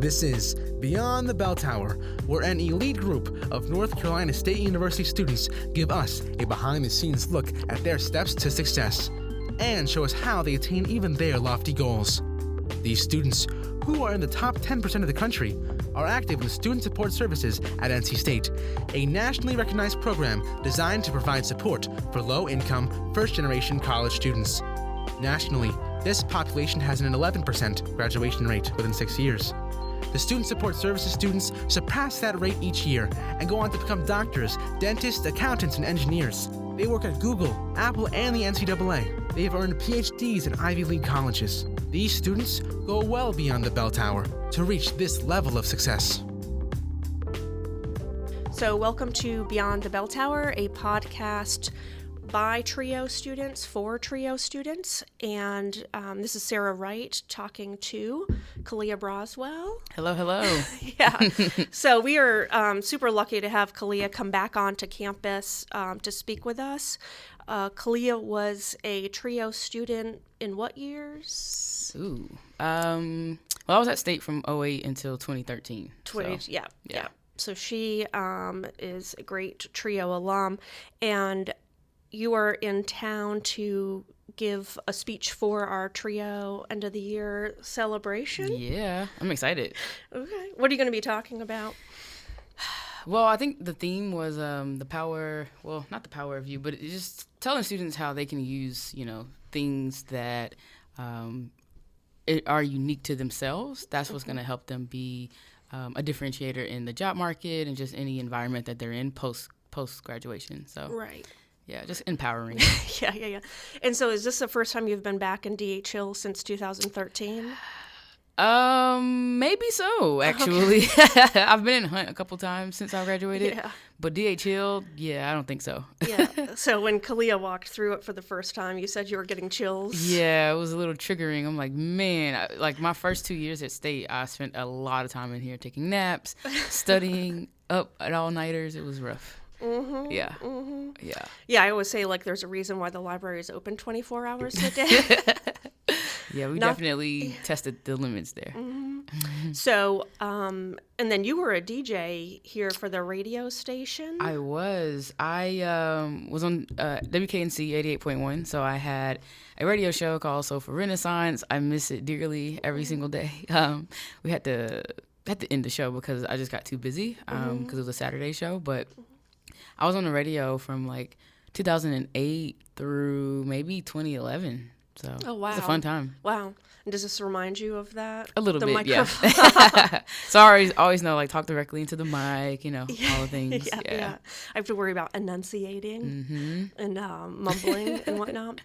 This is Beyond the Bell Tower, where an elite group of North Carolina State University students give us a behind-the-scenes look at their steps to success and show us how they attain even their lofty goals. These students, who are in the top 10% of the country, are active in Student Support Services at NC State, a nationally recognized program designed to provide support for low-income, first-generation college students. Nationally, this population has an 11% graduation rate within 6 years. The Student Support Services students surpass that rate each year and go on to become doctors, dentists, accountants, and engineers. They work at Google, Apple, and the NCAA. They have earned PhDs in Ivy League colleges. These students go well beyond the bell tower to reach this level of success. So welcome to Beyond the Bell Tower, a podcast by TRIO students for TRIO students. And this is Sarah Wright talking to Khalia Braswell. Hello, hello. Yeah. So we are super lucky to have Khalia come back onto campus to speak with us. Khalia was a TRIO student in what years? Well, I was at State from 2008 until 2013. Yeah. So she is a great TRIO alum, and you are in town to give a speech for our TRIO end of the year celebration. Yeah, I'm excited. Okay. What are you going to be talking about? Well, I think the theme was the power, well, not the power of you, but it's just telling students how they can use, things that are unique to themselves. That's what's going to help them be a differentiator in the job market and just any environment that they're in post-graduation. So, right. Yeah, just empowering. Yeah. And so is this the first time you've been back in DH Hill since 2013? Maybe so, actually. Okay. I've been in Hunt a couple times since I graduated. Yeah. But DH Hill, I don't think so. Yeah. So when Khalia walked through it for the first time, you said you were getting chills. Yeah, it was a little triggering. I'm like, man, my first 2 years at State, I spent a lot of time in here taking naps, studying, up at all-nighters. It was rough. Mm-hmm, yeah. Mm-hmm. Yeah. Yeah, I always say, there's a reason why the library is open 24 hours a day. Yeah, we definitely tested the limits there. Mm-hmm. So, and then you were a DJ here for the radio station? I was. I was on WKNC 88.1, so I had a radio show called Soul for Renaissance. I miss it dearly every single day. We had to end the show because I just got too busy because it was a Saturday show, but I was on the radio from 2008 through maybe 2011. So oh, wow. It's a fun time. Wow. And does this remind you of that? A little bit, microphone? Yeah. So I always know, talk directly into the mic, all the things. Yeah. I have to worry about enunciating and mumbling and whatnot.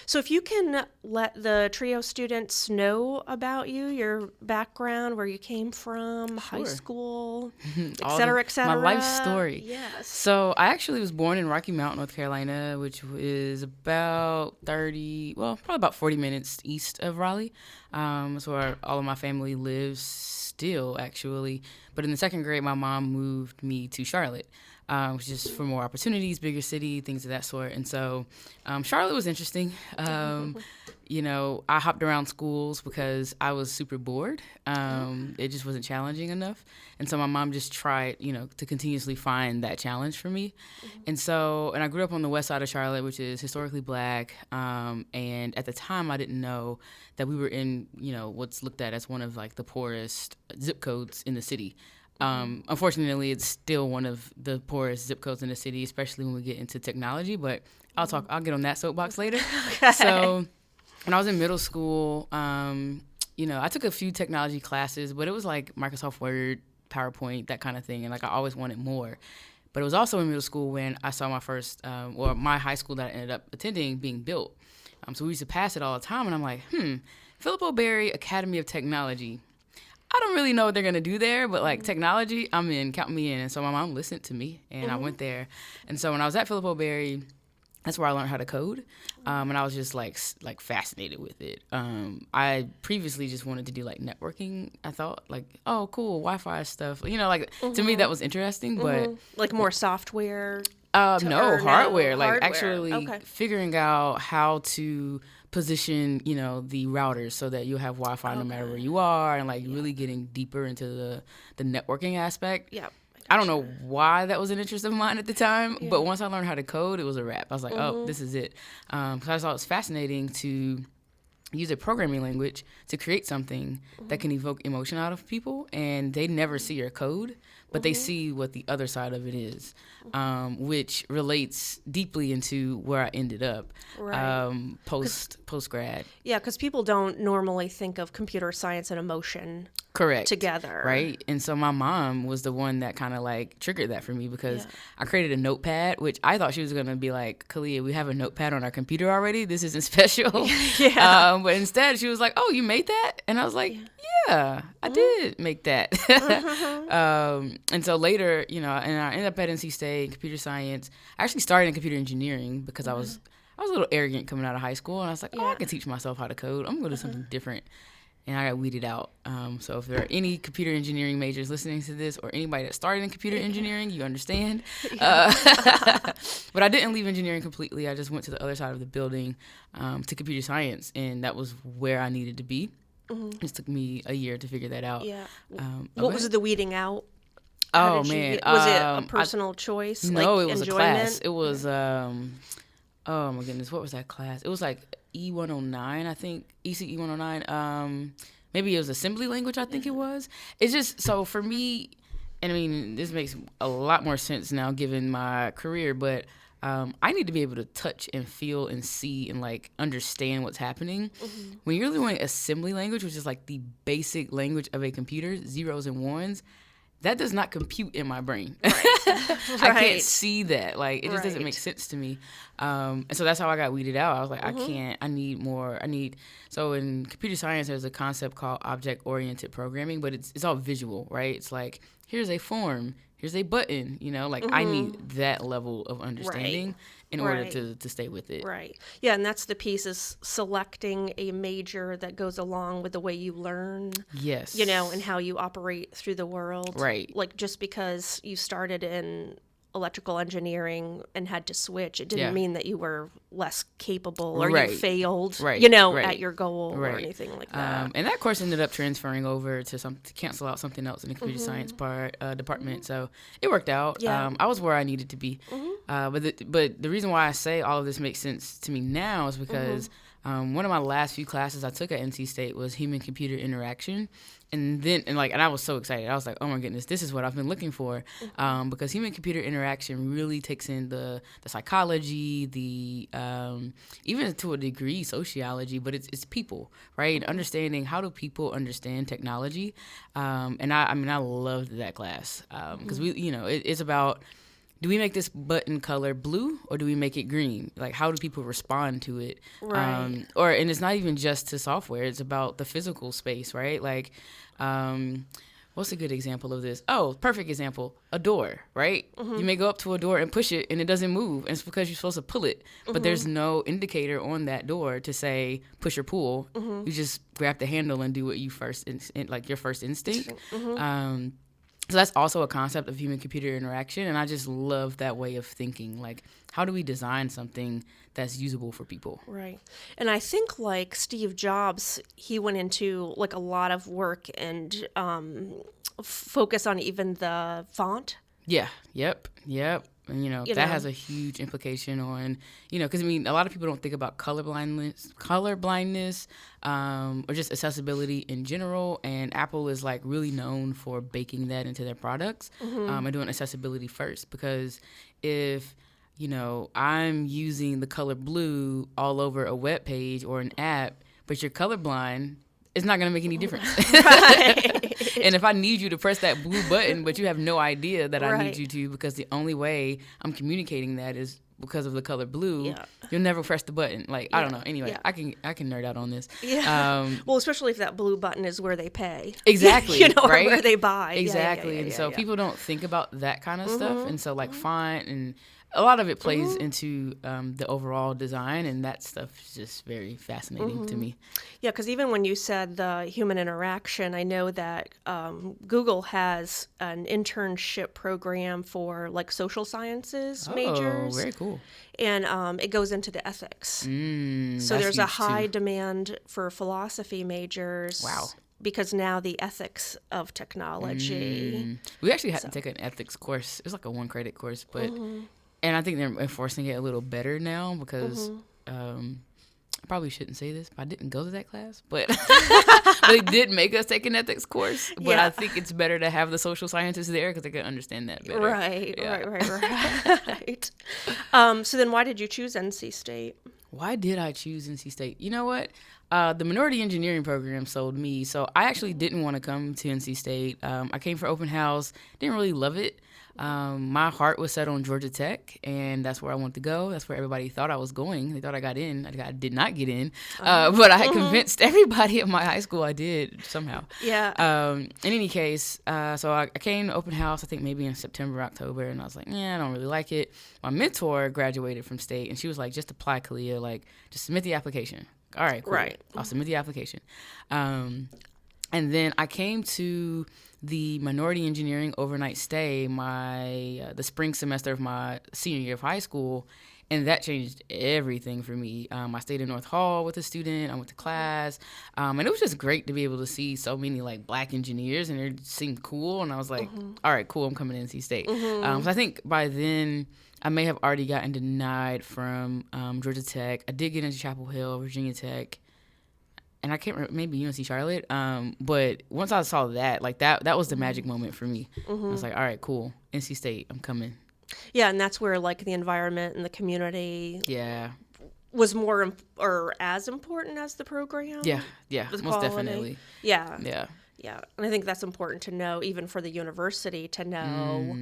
So if you can let the TRIO students know about you, your background, where you came from, high school, et cetera, et cetera. My life story. Yes. So I actually was born in Rocky Mount, North Carolina, which is about probably about 40 minutes east of Raleigh. That's where all of my family lives still, actually. But in the second grade, my mom moved me to Charlotte, which is for more opportunities, bigger city, things of that sort. And so Charlotte was interesting. I hopped around schools because I was super bored. It just wasn't challenging enough. And so my mom just tried, to continuously find that challenge for me. And I grew up on the west side of Charlotte, which is historically black. And at the time, I didn't know that we were in, what's looked at as one of the poorest zip codes in the city. Unfortunately, it's still one of the poorest zip codes in the city, especially when we get into technology. But I'll get on that soapbox later. Okay. So when I was in middle school, I took a few technology classes, but it was Microsoft Word, PowerPoint, that kind of thing. And I always wanted more. But it was also in middle school when I saw my first, my high school that I ended up attending being built. So we used to pass it all the time. And I'm like, Philip O'Berry Academy of Technology. I don't really know what they're going to do there, but technology, I'm in, count me in. And so my mom listened to me and I went there. And so when I was at Philip O'Berry, that's where I learned how to code. And I was just fascinated with it. I previously just wanted to do networking. I thought oh, cool, Wi-Fi stuff. To me that was interesting, but more software No, hardware. Like hardware. actually figuring out how to position, the routers so that you'll have Wi-Fi no matter where you are, and like really getting deeper into the networking aspect. Yeah. I don't know why that was an interest of mine at the time, but once I learned how to code, it was a wrap. I was like, oh, this is it. Because I thought it was fascinating to use a programming language to create something that can evoke emotion out of people, and they never see your code, but they see what the other side of it is, which relates deeply into where I ended up post grad. Yeah, because people don't normally think of computer science and emotion together. Right. And so my mom was the one that kind of like triggered that for me, because I created a notepad, which I thought she was going to be like, Khalia, we have a notepad on our computer already. This isn't special. But instead she was like, oh, you made that? And I was like, yeah, I did make that. And so later, and I ended up at NC State, computer science. I actually started in computer engineering because I was a little arrogant coming out of high school. And I was like, I can teach myself how to code. I'm going to do something different. And I got weeded out. So if there are any computer engineering majors listening to this, or anybody that started in computer engineering, you understand. But I didn't leave engineering completely. I just went to the other side of the building to computer science, and that was where I needed to be. It took me a year to figure that out. Yeah. What was the weeding out? Oh, man. Was it a personal choice? No, it was enjoyment? a class. It was, oh my goodness, what was that class? It was like E109, I think, ECE 109. Maybe it was assembly language, I think it was. It's just, so for me, and I mean, this makes a lot more sense now given my career, but I need to be able to touch and feel and see and like understand what's happening. When you're doing assembly language, which is like the basic language of a computer, zeros and ones, that does not compute in my brain. I can't see that. Like, it just doesn't make sense to me. And so that's how I got weeded out. I was like, I need more. So in computer science, there's a concept called object-oriented programming, but it's all visual, right? It's like, here's a form, here's a button, I need that level of understanding in order to stay with it. Right. Yeah, and that's the piece, is selecting a major that goes along with the way you learn. Yes. And how you operate through the world. Right. Like, just because you started in electrical engineering and had to switch, it didn't mean that you were less capable or you failed, at your goal or anything like that. And that course ended up transferring over to cancel out something else in the computer science department. So it worked out. Yeah. I was where I needed to be. But the reason why I say all of this makes sense to me now is because one of my last few classes I took at NC State was human-computer interaction. And I was so excited. I was like, oh my goodness, this is what I've been looking for. Because human-computer interaction really takes in the psychology, even to a degree, sociology, but it's people, right? And understanding how do people understand technology. And I loved that class. Because it's about, do we make this button color blue or do we make it green? Like, how do people respond to it? Right. And it's not even just to software. It's about the physical space, right? Like, what's a good example of this? Oh, perfect example. A door, right? You may go up to a door and push it and it doesn't move. And it's because you're supposed to pull it. But there's no indicator on that door to say push or pull. You just grab the handle and do what you your first instinct. So that's also a concept of human-computer interaction, and I just love that way of thinking. Like, how do we design something that's usable for people? Right. And I think, like, Steve Jobs, he went into, like, a lot of work and focus on even the font. Yeah. Yep. And, that has a huge implication on, because, a lot of people don't think about color blindness, or just accessibility in general. And Apple is, like, really known for baking that into their products and doing accessibility first. Because if, I'm using the color blue all over a web page or an app, but you're colorblind, it's not going to make any difference. And if I need you to press that blue button, but you have no idea that I need you to, because the only way I'm communicating that is because of the color blue, you'll never press the button. Like, I don't know. Anyway, I can nerd out on this. Yeah. Well, especially if that blue button is where they pay. Exactly. Right? Or where they buy. Exactly. And so people don't think about that kind of stuff. And so, like, font and a lot of it plays into the overall design, and that stuff is just very fascinating to me. Yeah, because even when you said the human interaction, I know that Google has an internship program for like social sciences majors. Oh, very cool. And it goes into the ethics. So there's a high demand for philosophy majors. Wow. Because now the ethics of technology. We actually had to take an ethics course. It was like a 1-credit course, but and I think they're enforcing it a little better now because I probably shouldn't say this, but I didn't go to that class, but they did make us take an ethics course. But I think it's better to have the social scientists there because they can understand that better. Right. So then why did you choose NC State? Why did I choose NC State? You know what? The minority engineering program sold me. So I actually didn't want to come to NC State. I came for open house, didn't really love it. My heart was set on Georgia Tech, and that's where I wanted to go. That's where everybody thought I was going. They thought I got in. I did not get in, but I had convinced everybody at my high school I did somehow. Yeah. In any case, so I came to open house, I think maybe in September, October, and I was like, I don't really like it. My mentor graduated from State, and she was like, just apply, Khalia. Like, just submit the application. All right, cool. Right. I'll submit the application. And then I came to the minority engineering overnight stay the spring semester of my senior year of high school, and that changed everything for me. I stayed in North Hall with a student. I went to class, and it was just great to be able to see so many like Black engineers, and it seemed cool. And I was like, all right, cool, I'm coming to NC State. So I think by then I may have already gotten denied from Georgia Tech. I did get into Chapel Hill, Virginia Tech. And I can't remember, maybe UNC Charlotte. But once I saw that, like that was the magic moment for me. I was like, all right, cool. NC State, I'm coming. Yeah, and that's where like the environment and the community was more or as important as the program. Yeah, the most quality. Definitely. Yeah. Yeah. And I think that's important to know, even for the university to know,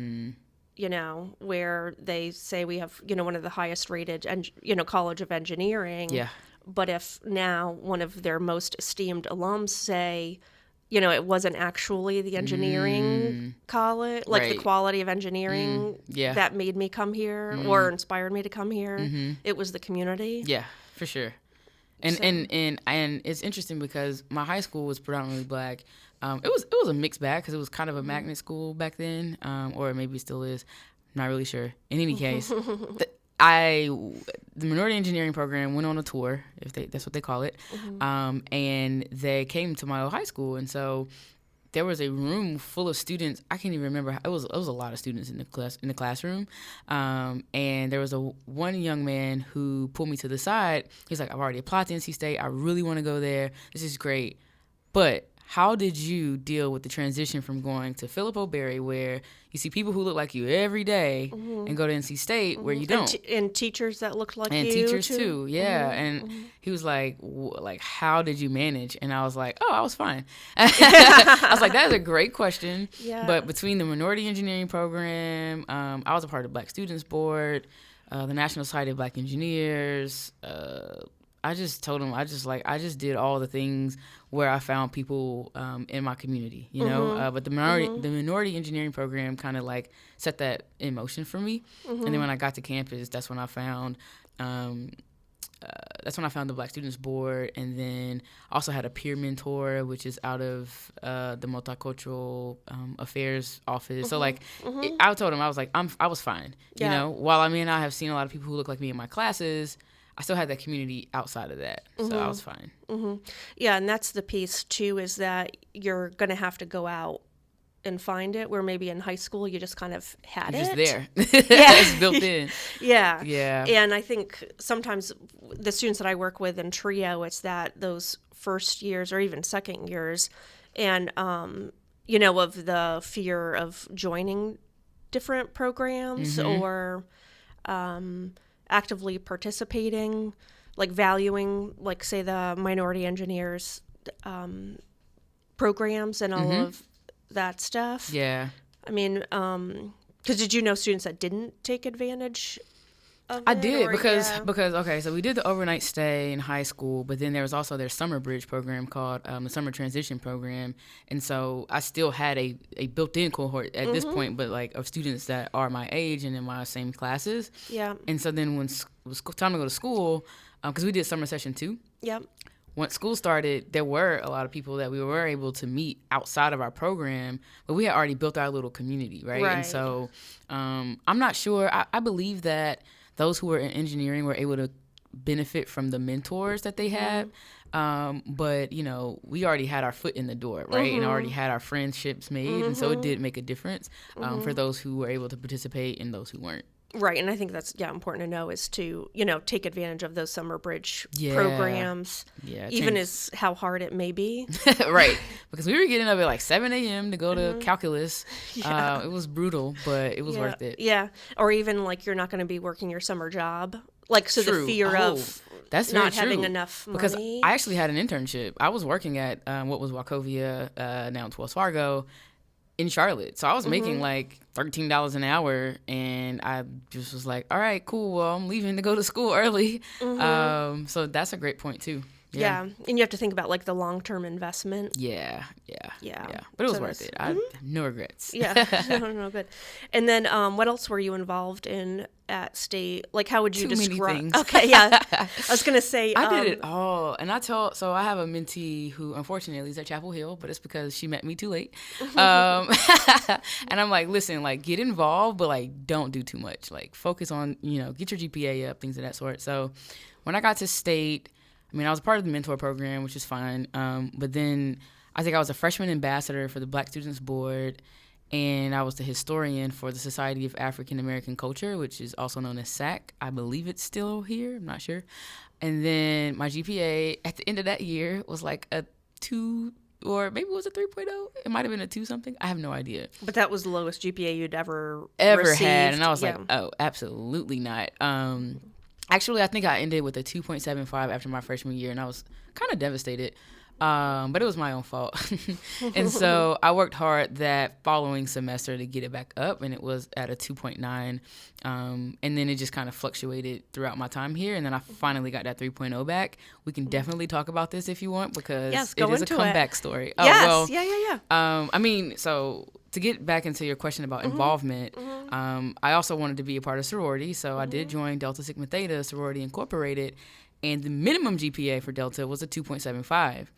you know, where they say we have, you know, one of the highest rated, College of Engineering. Yeah. But if now one of their most esteemed alums say, you know, it wasn't actually the engineering college, like the quality of engineering that made me come here or inspired me to come here. It was the community. Yeah, for sure. And it's interesting because my high school was predominantly Black. It was a mixed bag because it was kind of a magnet school back then, or maybe it still is. I'm not really sure. In any case, the minority engineering program went on a tour, that's what they call it, and they came to my old high school, and so there was a room full of students. I can't even remember. It was a lot of students in the classroom, and there was one young man who pulled me to the side. He's like, "I've already applied to NC State. I really want to go there. This is great, but how did you deal with the transition from going to Philip O'Berry, where you see people who look like you every day, and go to NC State, where you don't, and teachers that looked like you, and teachers too, yeah." And he was like, how did you manage? And I was like, oh, I was fine. I was like, that is a great question. Yeah. But between the minority engineering program, I was a part of Black Students Board, the National Society of Black Engineers. I just told him, I just did all the things where I found people in my community, you know. But the minority engineering program kind of like set that in motion for me. And then when I got to campus, that's when I found the Black Students Board, and then also had a peer mentor, which is out of the multicultural affairs office. So like, I told him, I was like, I was fine, you know. While I have seen a lot of people who look like me in my classes, I still had that community outside of that, so I was fine. Yeah, and that's the piece too, is that you're going to have to go out and find it, where maybe in high school you just kind of had You're it. just there. Yeah. It's built in. Yeah. Yeah. And I think sometimes the students that I work with in TRIO, it's that those first years or even second years, and, you know, of the fear of joining different programs or actively participating, like valuing, like say the minority engineers programs and all of that stuff. Yeah. I mean, because did you know students that didn't take advantage of I it, did or- because okay, so we did the overnight stay in high school, but then there was also their summer bridge program called the summer transition program, and so I still had a built-in cohort at this point, but like of students that are my age and in my same classes. Yeah. And so then when it was time to go to school, because we did summer session 2. Yep. Once school started, there were a lot of people that we were able to meet outside of our program, but we had already built our little community, right? And so I'm not sure. I believe that those who were in engineering were able to benefit from the mentors that they had. But, you know, we already had our foot in the door, right? And already had our friendships made. And so it did make a difference for those who were able to participate and those who weren't. Right, and I think that's important to know is to take advantage of those summer bridge Yeah. programs, Yeah, even as how hard it may be. Right, because we were getting up at like 7 a.m. to go to calculus. It was brutal, but it was worth it. Yeah, or even like you're not going to be working your summer job, like so True. the fear of That's not very having true. enough money. Because I actually had an internship. I was working at what was Wachovia, now it's Wells Fargo, in Charlotte. So I was making like $13 an hour, and I just was like, all right, cool. Well, I'm leaving to go to school early. So that's a great point too. Yeah, and you have to think about like the long-term investment. Yeah. Yeah. But it was So worth that's- it. I have no regrets. Yeah, no, good. And then, what else were you involved in at State? Like, how would you Too many describe? things. Okay, yeah. I was gonna say, I did it all. And so I have a mentee who unfortunately is at Chapel Hill, but it's because she met me too late. And I'm like, listen, like get involved, but like don't do too much. Like focus on, get your GPA up, things of that sort. So when I got to State, I mean, I was a part of the mentor program, which is fine. But then I think I was a freshman ambassador for the Black Students Board, and I was the historian for the Society of African American Culture, which is also known as SAC. I believe it's still here. I'm not sure. And then my GPA at the end of that year was like a 2, or maybe it was a 3.0. It might have been a 2 something. I have no idea. but that was the lowest GPA you'd ever Had. received. And I was Yeah. like, oh, absolutely not. Actually, I think I ended with a 2.75 after my freshman year, and I was kind of devastated. But it was my own fault. And so I worked hard that following semester to get it back up, and it was at a 2.9. And then it just kind of fluctuated throughout my time here. And then I finally got that 3.0 back. We can definitely talk about this if you want, because Yes, it go is a into comeback story. Oh, Yes, well, yeah. I mean, so to get back into your question about involvement, I also wanted to be a part of sorority. So I did join Delta Sigma Theta Sorority Incorporated, and the minimum GPA for Delta was a 2.75.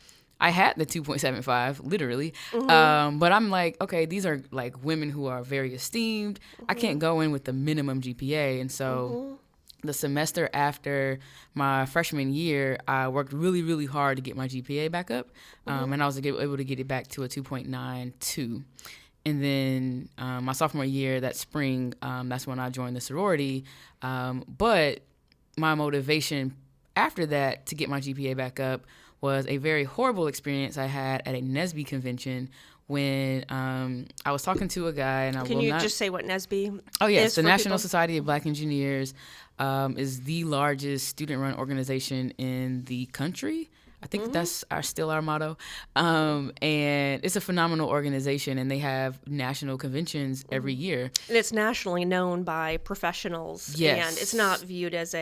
I had the 2.75, literally. But I'm like, okay, these are like women who are very esteemed. I can't go in with the minimum GPA. And so the semester after my freshman year, I worked really, really hard to get my GPA back up. And I was able to get it back to a 2.92. And then my sophomore year, that spring, that's when I joined the sorority. But my motivation after that to get my GPA back up was a very horrible experience I had at a NSBE convention when I was talking to a guy, and Can you just say what NSBE Oh, yes. is The for National people? Society of Black Engineers is the largest student-run organization in the country. I think that's still our motto. And it's a phenomenal organization, and they have national conventions every year. And it's nationally known by professionals. Yes. And it's not viewed as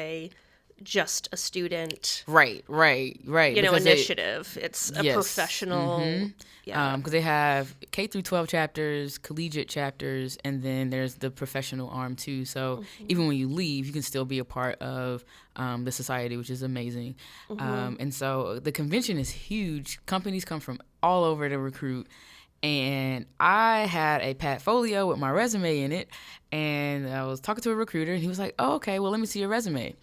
just a student, Right. Because initiative. It's a Yes. professional. Yeah. Because they have K through 12 chapters, collegiate chapters, and then there's the professional arm too. So even when you leave, you can still be a part of the society, which is amazing. And so the convention is huge. Companies come from all over to recruit. And I had a portfolio with my resume in it, and I was talking to a recruiter, and he was like, oh, okay, well, let me see your resume.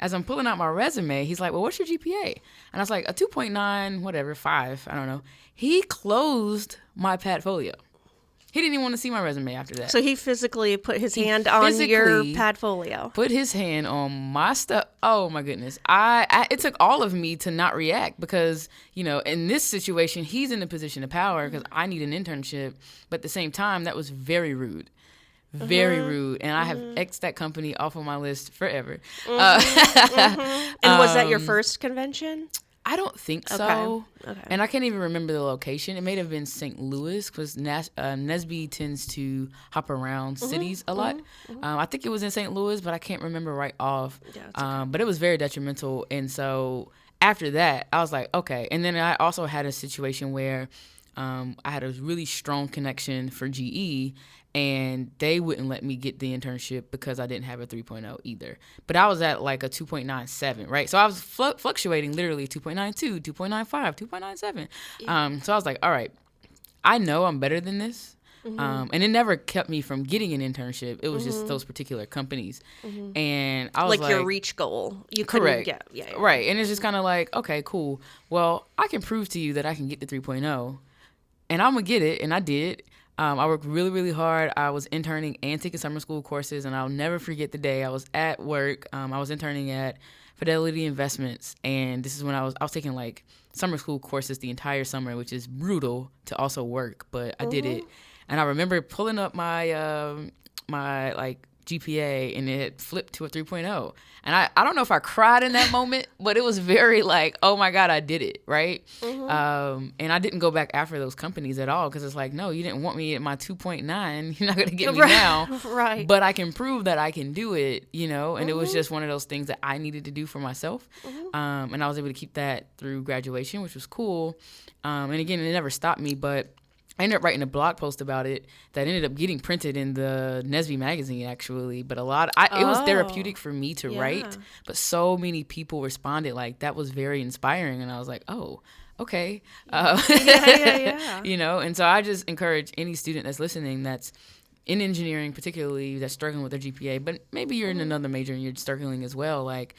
As I'm pulling out my resume, he's like, well, what's your GPA? And I was like, a 2.9, whatever, 5, I don't know. He closed my portfolio. He didn't even want to see my resume after that. So he physically put his hand on your physically portfolio. Put his hand on my stuff. Oh, my goodness. It took all of me to not react because, in this situation, he's in a position of power because I need an internship. But at the same time, that was very rude. Very rude. And I have X'd that company off of my list forever. And was that your first convention? I don't think so. Okay. And I can't even remember the location. It may have been St. Louis because Nesby tends to hop around cities a lot. I think it was in St. Louis, but I can't remember right off. Yeah, but it was very detrimental. And so after that, I was like, okay. And then I also had a situation where I had a really strong connection for GE, and they wouldn't let me get the internship because I didn't have a 3.0 either. But I was at like a 2.97, right? So I was fluctuating literally 2.92, 2.95, 2.97. Yeah. So I was like, all right, I know I'm better than this. And it never kept me from getting an internship. It was just those particular companies. And I was like your reach goal. You couldn't get. Yeah. Right. And it's just kind of like, okay, cool. Well, I can prove to you that I can get the 3.0. And I'm going to get it. And I did. I worked really, really hard. I was interning and taking summer school courses, and I'll never forget the day I was at work. I was interning at Fidelity Investments, and this is when I was taking like summer school courses the entire summer, which is brutal to also work, but I did it. And I remember pulling up my my like GPA, and it flipped to a 3.0. And I don't know if I cried in that moment, but it was very like, oh my God, I did it, right? And I didn't go back after those companies at all because it's like, no, you didn't want me at my 2.9. You're not going to get me now. Right. But I can prove that I can do it, you know? And it was just one of those things that I needed to do for myself. And I was able to keep that through graduation, which was cool. And again, it never stopped me, but I ended up writing a blog post about it that ended up getting printed in the Nesby magazine, actually. But it was therapeutic for me to write. But so many people responded, like, that was very inspiring. And I was like, oh, okay. Yeah. You know, and so I just encourage any student that's listening that's in engineering, particularly that's struggling with their GPA, but maybe you're in another major and you're struggling as well. Like,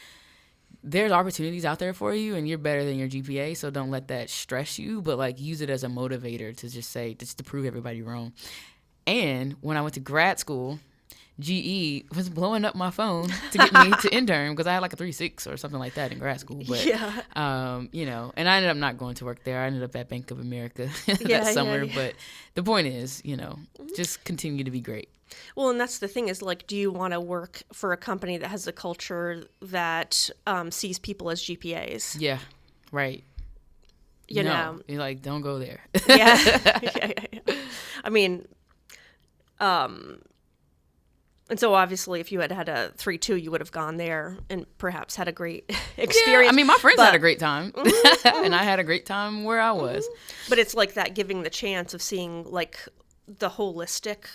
there's opportunities out there for you, and you're better than your GPA, so don't let that stress you, but like use it as a motivator to just to prove everybody wrong. And when I went to grad school, GE was blowing up my phone to get me to intern because I had like a 3.6 or something like that in grad school. But you know, and I ended up not going to work there. I ended up at Bank of America that summer. But the point is, you know, just continue to be great. Well, and that's the thing is, like, do you want to work for a company that has a culture that sees people as GPAs? Yeah, right. You know, you're like, don't go there. Yeah. I mean, and so obviously, if you had a 3.2, you would have gone there and perhaps had a great experience. Yeah, I mean, my friends had a great time, and I had a great time where I was. But it's like that giving the chance of seeing like the holistic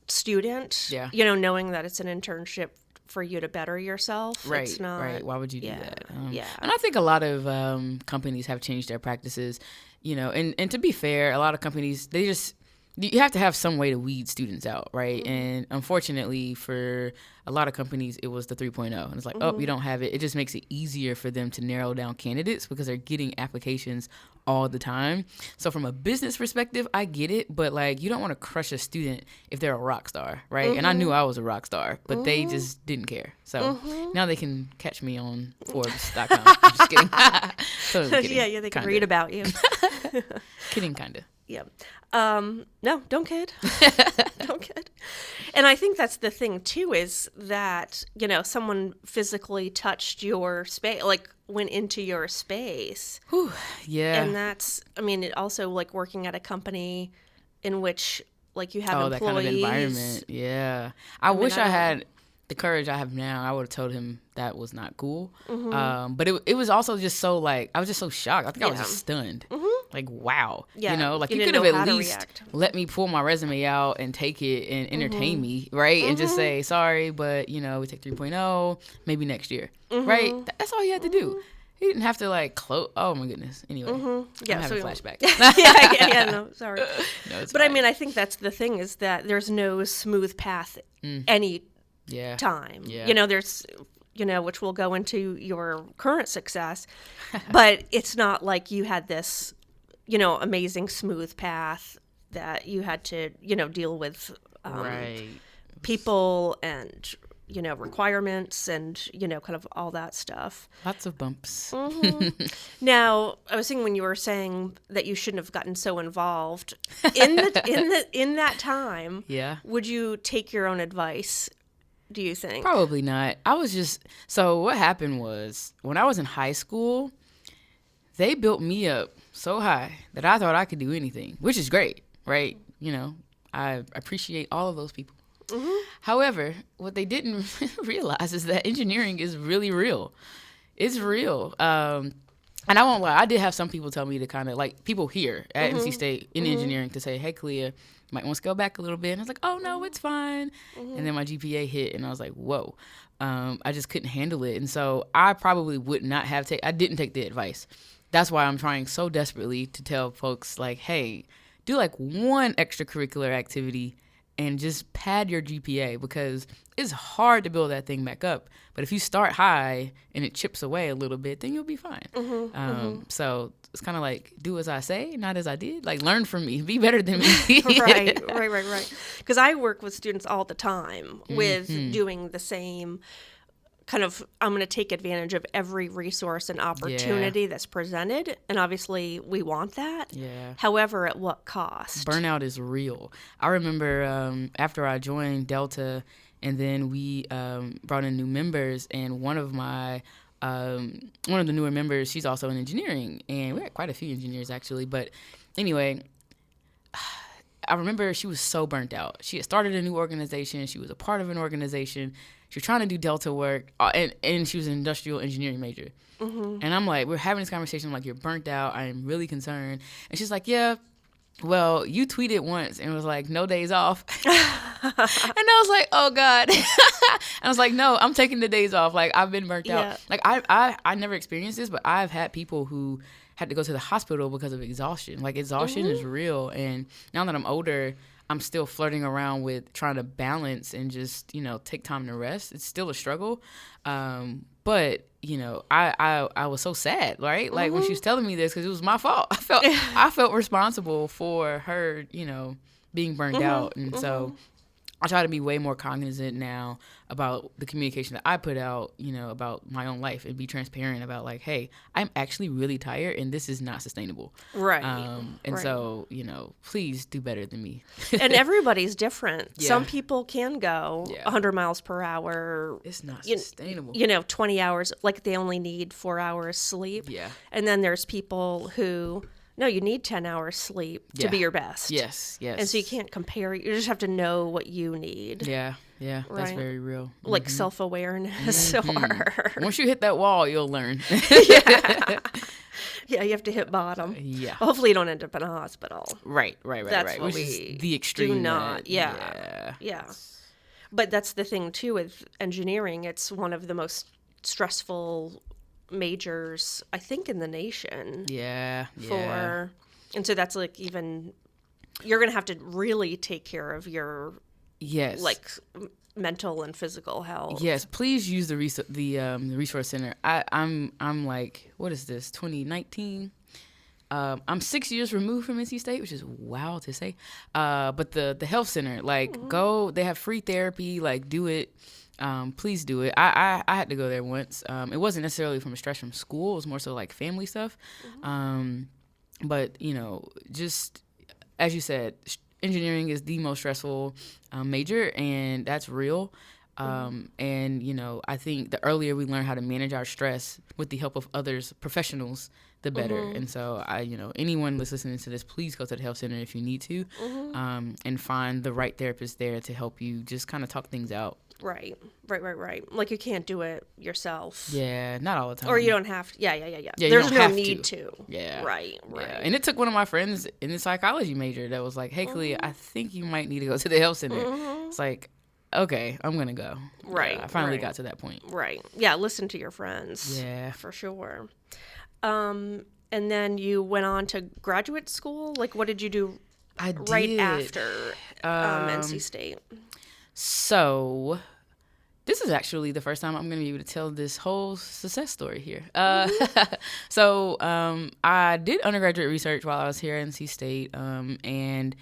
student, you know, knowing that it's an internship for you to better yourself. Right, it's not, right. Why would you do that? And I think a lot of companies have changed their practices, you know, and to be fair, a lot of companies, you have to have some way to weed students out, right? And unfortunately for a lot of companies, it was the 3.0. And it's like, oh, you don't have it. It just makes it easier for them to narrow down candidates because they're getting applications all the time. So from a business perspective, I get it. But like, you don't want to crush a student if they're a rock star, right? And I knew I was a rock star, but they just didn't care. So now they can catch me on Forbes.com. I'm just kidding. Totally kidding. Yeah, they can read about you. Kidding, kind of. Yeah. No, don't kid. Don't kid. And I think that's the thing too, is that, you know, someone physically touched your space, like went into your space. Whew, yeah. And that's, I mean, it also like working at a company in which like you have employees. That kind of environment. Yeah. I wish I had the courage I have now. I would have told him that was not cool. But it was also just so like, I was just so shocked. I think I was just stunned. Like, wow. Yeah. You know, like you could have at least let me pull my resume out and take it and entertain me, right? And just say, sorry, but, you know, we take 3.0, maybe next year, right? That's all you had to do. He didn't have to like close. Oh my goodness. Anyway, yeah, I'm having a flashback. No, sorry. No, it's but fine. I mean, I think that's the thing is that there's no smooth path any time. Yeah. You know, there's, you know, which will go into your current success, but it's not like you had this, you know, amazing smooth path that you had to, you know, deal with people and, you know, requirements and, you know, kind of all that stuff. Lots of bumps. Now, I was thinking when you were saying that you shouldn't have gotten so involved in that time. Yeah. Would you take your own advice? Do you think? Probably not. So what happened was when I was in high school, they built me up so high that I thought I could do anything, which is great, right? You know, I appreciate all of those people. However, what they didn't realize is that engineering is really real. It's real. And I won't lie, I did have some people tell me to kind of, like, people here at NC State in engineering to say, hey, Khalia, you might want to scale back a little bit. And I was like, oh, no, it's fine. And then my GPA hit, and I was like, whoa. I just couldn't handle it. And so I probably would not have I didn't take the advice. That's why I'm trying so desperately to tell folks, like, hey, do, like, one extracurricular activity and just pad your GPA, because it's hard to build that thing back up. But if you start high and it chips away a little bit, then you'll be fine. So it's kind of like, do as I say, not as I did. Like, learn from me. Be better than me. Right. Because I work with students all the time with doing the same kind of, I'm going to take advantage of every resource and opportunity that's presented. And obviously we want that. Yeah. However, at what cost? Burnout is real. I remember after I joined Delta, and then we brought in new members, and one of the newer members, she's also in engineering, and we had quite a few engineers actually. But anyway, I remember she was so burnt out. She had started a new organization. She was a part of an organization. She was trying to do Delta work, and she was an industrial engineering major. And I'm like, we're having this conversation. I'm like, you're burnt out. I am really concerned. And she's like, yeah, well, you tweeted once and it was like, no days off. And I was like, oh, God. And I was like, no, I'm taking the days off. Like, I've been burnt out. Like, I never experienced this, but I've had people who had to go to the hospital because of exhaustion. Like, exhaustion is real. And now that I'm older, I'm still flirting around with trying to balance and just, take time to rest. It's still a struggle. But, I was so sad, right? Like, when she was telling me this, because it was my fault. I felt responsible for her, being burned out. And so I try to be way more cognizant now about the communication that I put out, about my own life, and be transparent about, like, hey, I'm actually really tired and this is not sustainable. Right. So, please do better than me. And everybody's different. Yeah. Some people can go 100 miles per hour. It's not sustainable. 20 hours, like they only need 4 hours sleep. Yeah. And then there's people who, no, you need 10 hours sleep to be your best. Yes. And so you can't compare. You just have to know what you need. Yeah. That's very real. Like self-awareness. Or once you hit that wall, you'll learn. Yeah, you have to hit bottom. Yeah. Hopefully you don't end up in a hospital. Right. That's what Which is the extreme. Do not. Yeah. But that's the thing, too, with engineering. It's one of the most stressful majors, I think, in the nation. And so that's like, even you're gonna have to really take care of your like mental and physical health. Yes, please use the resource center. I'm like, what is this, 2019? I'm 6 years removed from NC State, which is wild to say. But the health center, like, go. They have free therapy. Like, do it. Please do it. I had to go there once. It wasn't necessarily from stress from school. It was more so like family stuff. But, just as you said, engineering is the most stressful major, and that's real. And, I think the earlier we learn how to manage our stress with the help of others, professionals, the better. And so anyone that's listening to this, please go to the health center if you need to, and find the right therapist there to help you just kind of talk things out. Right. Like, you can't do it yourself. Yeah, not all the time. Or you don't have to. Yeah. There's no need to. Yeah. Right. Yeah. And it took one of my friends in the psychology major that was like, hey, Khalia, I think you might need to go to the health center. It's like, okay, I'm going to go. Right. I finally got to that point. Right. Yeah, listen to your friends. Yeah. For sure. And then you went on to graduate school? Like, what did you do right after NC State? So this is actually the first time I'm going to be able to tell this whole success story here. So I did undergraduate research while I was here at NC State, and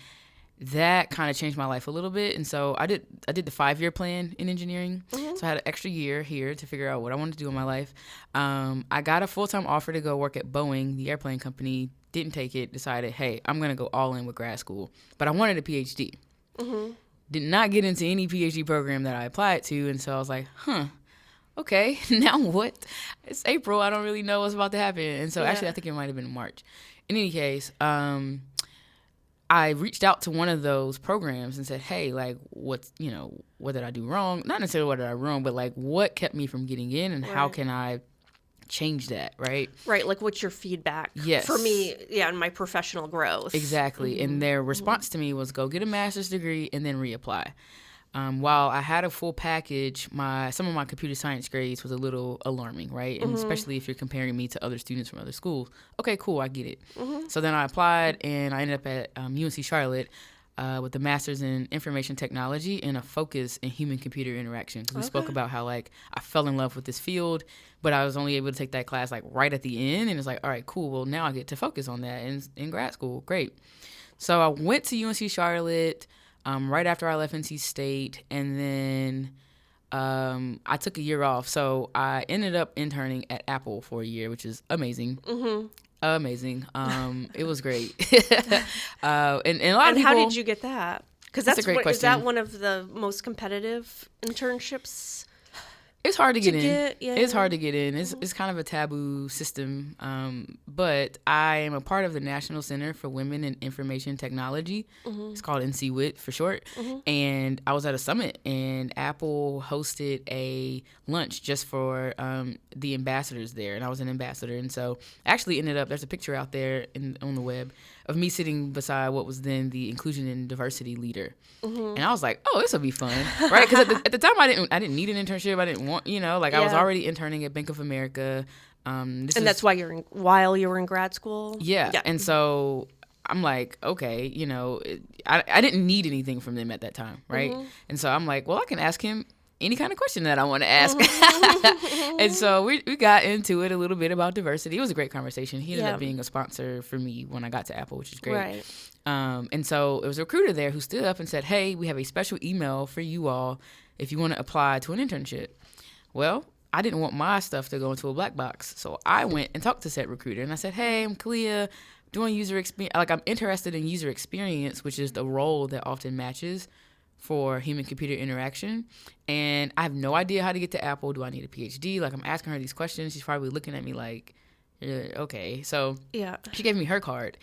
that kind of changed my life a little bit. And so I did the 5-year plan in engineering. So I had an extra year here to figure out what I wanted to do in my life. I got a full-time offer to go work at Boeing, the airplane company. Didn't take it. Decided, hey, I'm going to go all in with grad school. But I wanted a PhD. Did not get into any PhD program that I applied to. And so I was like, okay, now what? It's April. I don't really know what's about to happen. And so actually, I think it might have been March. In any case, I reached out to one of those programs and said, hey, like, what did I do wrong? Not necessarily what did I do wrong, but like, what kept me from getting in, and how can I change that, right? Right, like, what's your feedback? Yes. For me, in my professional growth. Exactly. And their response to me was, go get a master's degree and then reapply. While I had a full package, some of my computer science grades was a little alarming, right? And especially if you're comparing me to other students from other schools. Okay, cool, I get it. So then I applied, and I ended up at UNC Charlotte with a master's in information technology and a focus in human-computer interaction. We spoke about how, like, I fell in love with this field, but I was only able to take that class, like, right at the end. And it's like, all right, cool, well, now I get to focus on that in grad school. Great. So I went to UNC Charlotte right after I left NC State, and then I took a year off. So I ended up interning at Apple for a year, which is amazing. Amazing. It was great. And a lot of people. How did you get that? Because that's a great question. Is that one of the most competitive internships? It's hard to get in. Yeah. It's hard to get in. It's kind of a taboo system. But I am a part of the National Center for Women in Information Technology. It's called NCWIT for short. And I was at a summit, and Apple hosted a lunch just for the ambassadors there. And I was an ambassador. And so I actually ended up, there's a picture out there on the web of me sitting beside what was then the inclusion and diversity leader. And I was like, oh, this will be fun, right? Because at the time, I didn't need an internship. I didn't want, I was already interning at Bank of America. That's why while you were in grad school? Yeah. And so I'm like, okay, I didn't need anything from them at that time, right? And so I'm like, well, I can ask him any kind of question that I want to ask. And so we got into it a little bit about diversity. It was a great conversation. He ended up being a sponsor for me when I got to Apple, which is great. Right. And so it was a recruiter there who stood up and said, hey, we have a special email for you all if you want to apply to an internship. Well, I didn't want my stuff to go into a black box. So I went and talked to said recruiter, and I said, hey, I'm Khalia, doing user experience. Like, I'm interested in user experience, which is the role that often matches for human-computer interaction. And I have no idea how to get to Apple. Do I need a PhD? Like, I'm asking her these questions. She's probably looking at me like, okay. So she gave me her card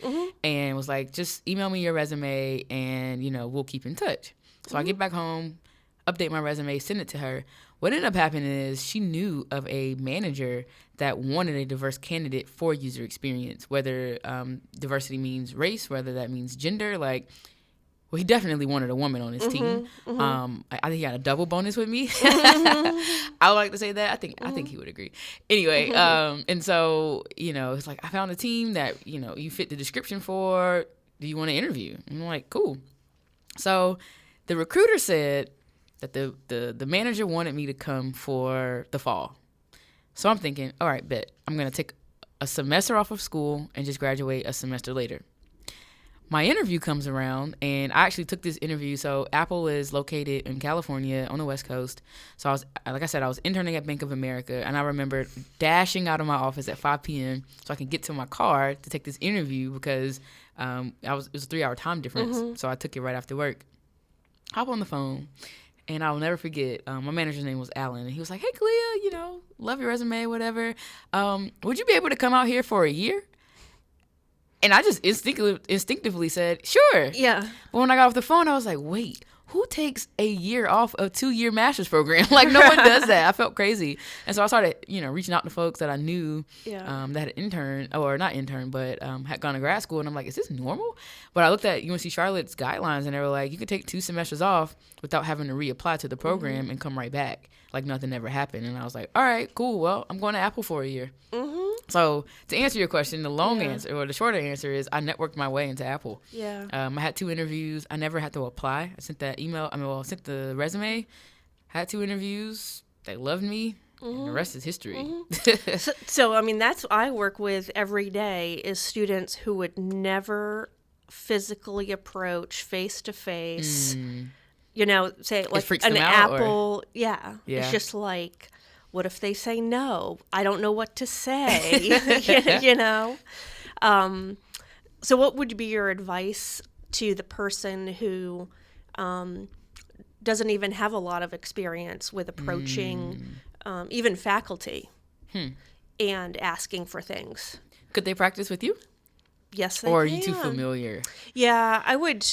and was like, just email me your resume and, we'll keep in touch. So I get back home, update my resume, send it to her. What ended up happening is she knew of a manager that wanted a diverse candidate for user experience, whether diversity means race, whether that means gender. Like, well, he definitely wanted a woman on his team. I think he got a double bonus with me. I would like to say that. I think he would agree. Anyway, and so, it's like, I found a team that, you fit the description for. Do you want to interview? And I'm like, cool. So the recruiter said that the manager wanted me to come for the fall. So I'm thinking, all right, bet. I'm going to take a semester off of school and just graduate a semester later. My interview comes around, and I actually took this interview. So Apple is located in California on the West Coast. So I was interning at Bank of America, and I remember dashing out of my office at 5 p.m. so I can get to my car to take this interview because it was a 3-hour time difference. So I took it right after work. Hop on the phone, and I'll never forget, my manager's name was Alan, and he was like, hey, Khalia, love your resume, whatever. Would you be able to come out here for a year? And I just instinctively said, sure. Yeah. But when I got off the phone, I was like, wait, who takes a year off a 2-year master's program? Like, no one does that. I felt crazy. And so I started, reaching out to folks that I knew that had interned, or not interned, but had gone to grad school. And I'm like, is this normal? But I looked at UNC Charlotte's guidelines, and they were like, you could take 2 semesters off without having to reapply to the program and come right back. Like nothing ever happened. And I was like, all right, cool. Well, I'm going to Apple for a year. So to answer your question, the long answer, or the shorter answer is I networked my way into Apple. I had 2 interviews. I never had to apply. I sent that email. I sent the resume. Had 2 interviews. They loved me. And the rest is history. So, that's what I work with every day is students who would never physically approach face-to-face, say like an Apple. It's just like, what if they say no? I don't know what to say, So what would be your advice to the person who doesn't even have a lot of experience with approaching even faculty, and asking for things. Could they practice with you? Yes, they Or are can. you too familiar? Yeah, I would.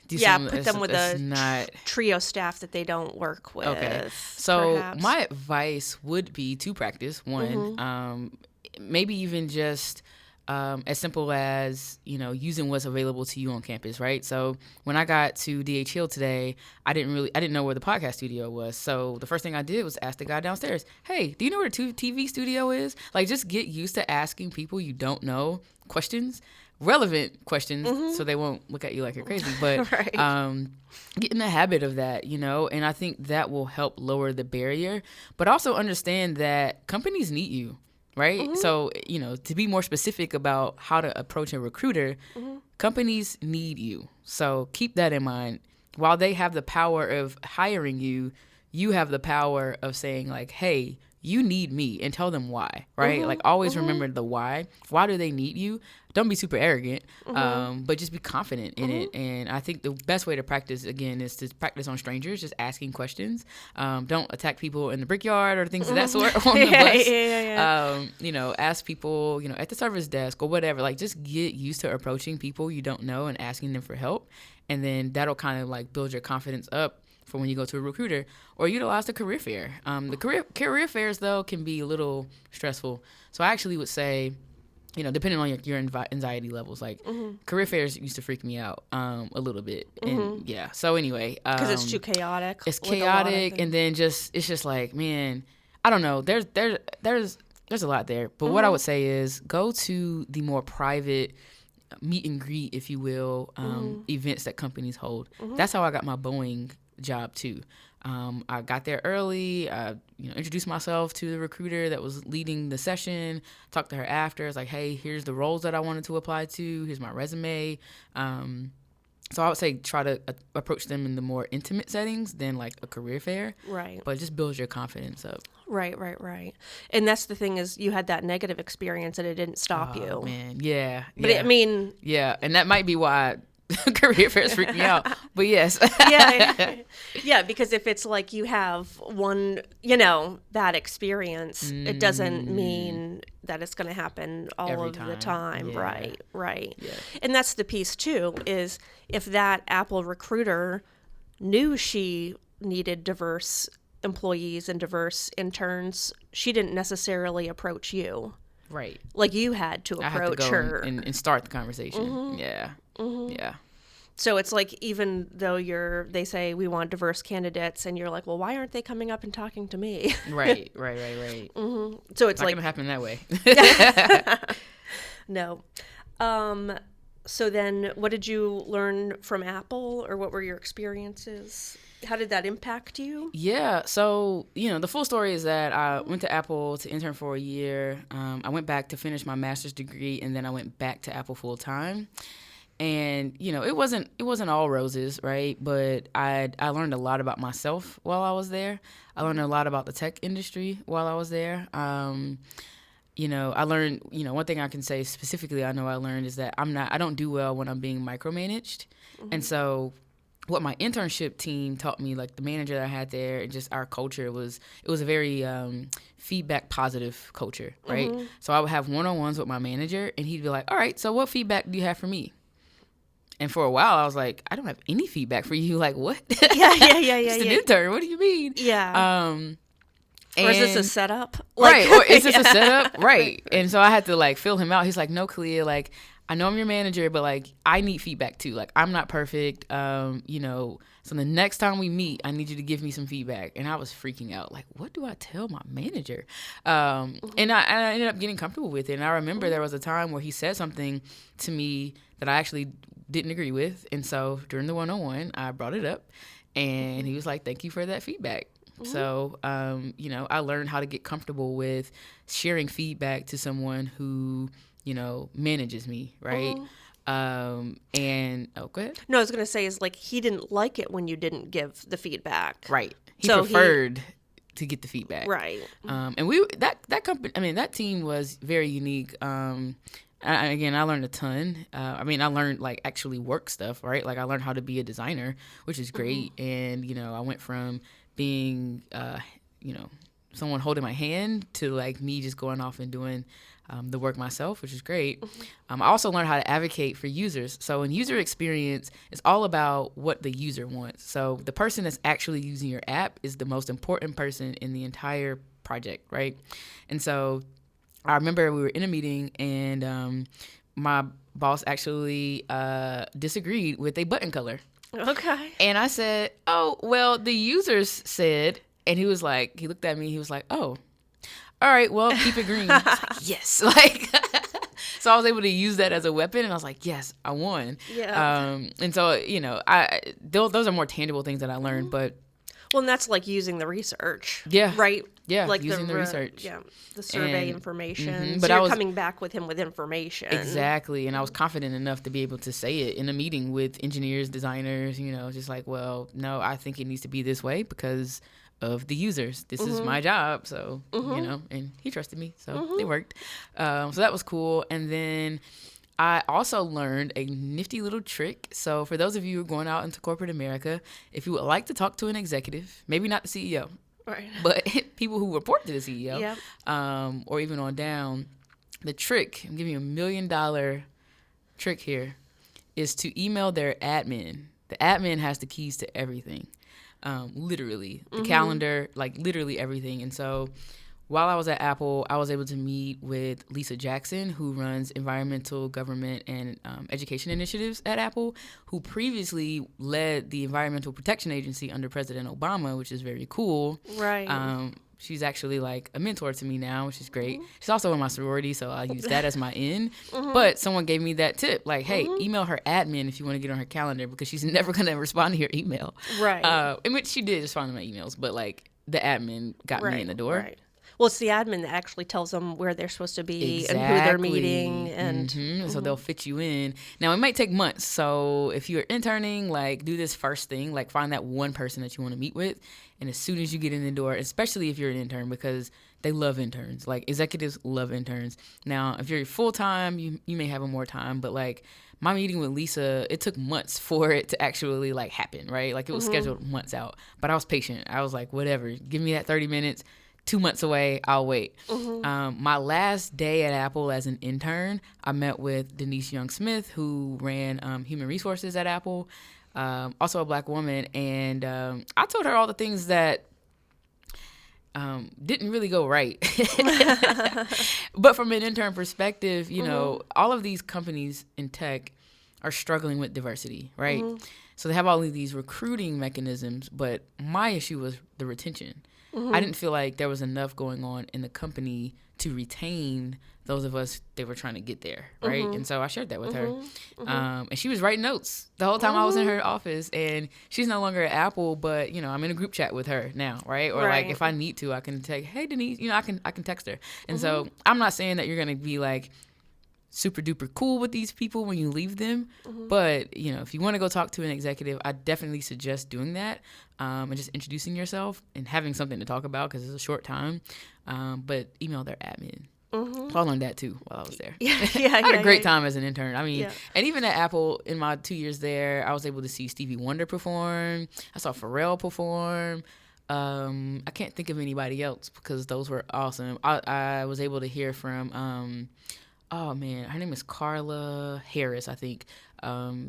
Put them with a not... trio staff that they don't work with. Okay. So perhaps. my advice would be to practice one, maybe even just as simple as, using what's available to you on campus, right? So when I got to DH Hill today, I didn't know where the podcast studio was. So the first thing I did was ask the guy downstairs, hey, do you know where the TV studio is? Like, just get used to asking people you don't know questions, relevant questions, so they won't look at you like you're crazy. But Right. get in the habit of that, and I think that will help lower the barrier. But also understand that companies need you. Right? So, to be more specific about how to approach a recruiter, companies need you. So keep that in mind. While they have the power of hiring you, you have the power of saying, like, hey, you need me, and tell them why, right? Like, always remember the why. Why do they need you? Don't be super arrogant, but just be confident in it. And I think the best way to practice, again, is to practice on strangers, just asking questions. Don't attack people in the brickyard or things of that sort on the bus. Ask people, at the service desk or whatever. Like, just get used to approaching people you don't know and asking them for help. And then that'll kind of, like, build your confidence up for when you go to a recruiter, or utilize the career fair. The career fairs, though, can be a little stressful. So I actually would say, depending on your anxiety levels, like career fairs used to freak me out a little bit. And so anyway. Because it's too chaotic. It's chaotic, and then it's just like, man, I don't know. There's a lot there. But what I would say is go to the more private meet and greet, if you will, events that companies hold. That's how I got my Boeing job too. I got there early, introduced myself to the recruiter that was leading the session, talked to her after. I was like, hey, here's the roles that I wanted to apply to. Here's my resume. So I would say try to approach them in the more intimate settings than like a career fair. Right. But just builds your confidence up. Right. And that's the thing is you had that negative experience and it didn't stop you. Man, yeah. But yeah. Yeah, and that might be why career fairs freak me out. But yes. Yeah, because if it's like you have one, bad experience, it doesn't mean that it's going to happen all of the time. Yeah. Right. Yeah. And that's the piece too, is if that Apple recruiter knew she needed diverse employees and diverse interns, she didn't necessarily approach you. Right. Like you had to approach her. And start the conversation. Yeah. Yeah. So it's like, even though they say we want diverse candidates, and you're like, well, why aren't they coming up and talking to me? Right. So it's not like gonna happen that way. No. So then what did you learn from Apple, or what were your experiences? How did that impact you? Yeah. So, the full story is that I went to Apple to intern for a year. I went back to finish my master's degree, and then I went back to Apple full time. And, it wasn't all roses, right? But I learned a lot about myself while I was there. I learned a lot about the tech industry while I was there. I learned, one thing I can say specifically I learned is that I don't do well when I'm being micromanaged. And so what my internship team taught me, like the manager that I had there, and just our culture it was a very feedback positive culture, right? So I would have one-on-ones with my manager, and he'd be like, all right, so what feedback do you have for me? And for a while, I was like, I don't have any feedback for you. Like, what? Yeah. Just an intern. What do you mean? Yeah. Or is this a setup? Right. Or is this a setup? Right. And so I had to, like, fill him out. He's like, no, Khalia, like, I know I'm your manager, but, like, I need feedback, too. Like, I'm not perfect. So the next time we meet, I need you to give me some feedback. And I was freaking out. Like, what do I tell my manager? And I ended up getting comfortable with it. And I remember there was a time where he said something to me that I actually didn't agree with. And so during the one-on-one, I brought it up. And he was like, thank you for that feedback. So, I learned how to get comfortable with sharing feedback to someone who, manages me, right? Go ahead. No, I was going to say is like he didn't like it when you didn't give the feedback. Right. He preferred to get the feedback. Right. And that team was very unique. I learned a ton. I learned like actually work stuff, right? Like I learned how to be a designer, which is great. And, I went from being, someone holding my hand to like me just going off and doing the work myself, which is great. I also learned how to advocate for users. So in user experience, it's all about what the user wants. So the person that's actually using your app is the most important person in the entire project, right? And so I remember we were in a meeting and my boss actually disagreed with a button color. Okay. And I said, oh, well, the users said, and he was like, he looked at me, he was like, oh, all right, well, keep it green. I was like, yes. Like, so I was able to use that as a weapon, and I was like, yes, I won. Yeah. And so, you know, those are more tangible things that I learned, but. Well, and that's like using the research. Yeah. Right? Yeah, like using the research. Yeah, the survey information. But so I you're was coming back with him with information. Exactly, and I was confident enough to be able to say it in a meeting with engineers, designers, you know, just like, well, no, I think it needs to be this way because of the users. This is my job, so, you know, and he trusted me, so it worked. So that was cool, and then I also learned a nifty little trick. So for those of you who are going out into corporate America, if you would like to talk to an executive, maybe not the CEO, right, but people who report to the CEO, Yep. or even on down, the trick, I'm giving you $1 million trick here, is to email their admin. The admin has the keys to everything, literally. The calendar, like literally everything. And so while I was at Apple, I was able to meet with Lisa Jackson, who runs environmental, government, and education initiatives at Apple, who previously led the Environmental Protection Agency under President Obama, which is very cool. Right. She's actually like a mentor to me now, which is great. She's also in my sorority, so I use that as my in. But someone gave me that tip, like, hey, email her admin if you want to get on her calendar because she's never going to respond to your email. Right. In which she did respond to my emails, but like the admin got me in the door. Right. Well, it's the admin that actually tells them where they're supposed to be and who they're meeting. And so they'll fit you in. Now, it might take months. So if you're interning, like do this first thing, like find that one person that you want to meet with. And as soon as you get in the door, especially if you're an intern, because they love interns. Like executives love interns. Now, if you're full-time, you may have more time. But like my meeting with Lisa, it took months for it to actually like happen, right? Like it was scheduled months out. But I was patient. I was like, whatever, give me that 30 minutes. 2 months away, I'll wait. My last day at Apple as an intern, I met with Denise Young-Smith, who ran human resources at Apple, also a Black woman. And I told her all the things that didn't really go right. But from an intern perspective, you know, all of these companies in tech are struggling with diversity, right? So they have all of these recruiting mechanisms, but my issue was the retention. I didn't feel like there was enough going on in the company to retain those of us that were trying to get there, right? And so I shared that with her. And she was writing notes the whole time I was in her office. And she's no longer at Apple, but, you know, I'm in a group chat with her now, right? Or like if I need to, I can text, hey, Denise, you know, I can text her. And so I'm not saying that you're going to be like super duper cool with these people when you leave them. But, you know, if you want to go talk to an executive, I definitely suggest doing that and just introducing yourself and having something to talk about because it's a short time. But email their admin. So I learned that too while I was there. I had a great time as an intern. I mean, and even at Apple in my 2 years there, I was able to see Stevie Wonder perform. I saw Pharrell perform. I can't think of anybody else because those were awesome. I was able to hear from... oh man, her name is Carla Harris, I think.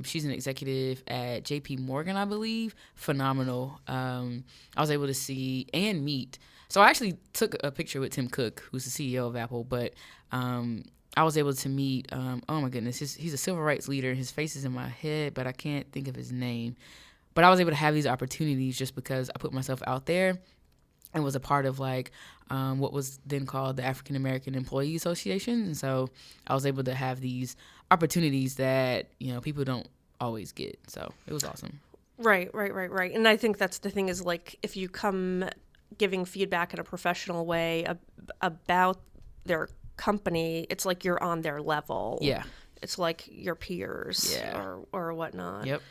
She's an executive at JP Morgan, I believe. Phenomenal. I was able to see and meet. So I actually took a picture with Tim Cook, who's the CEO of Apple, but I was able to meet, oh my goodness, he's a civil rights leader. His face is in my head, but I can't think of his name. But I was able to have these opportunities just because I put myself out there and was a part of like what was then called the African American Employee Association. And so I was able to have these opportunities that, you know, people don't always get. So it was awesome. Right. And I think that's the thing is like if you come giving feedback in a professional way about their company, it's like you're on their level. Yeah. It's like your peers or whatnot. Yep.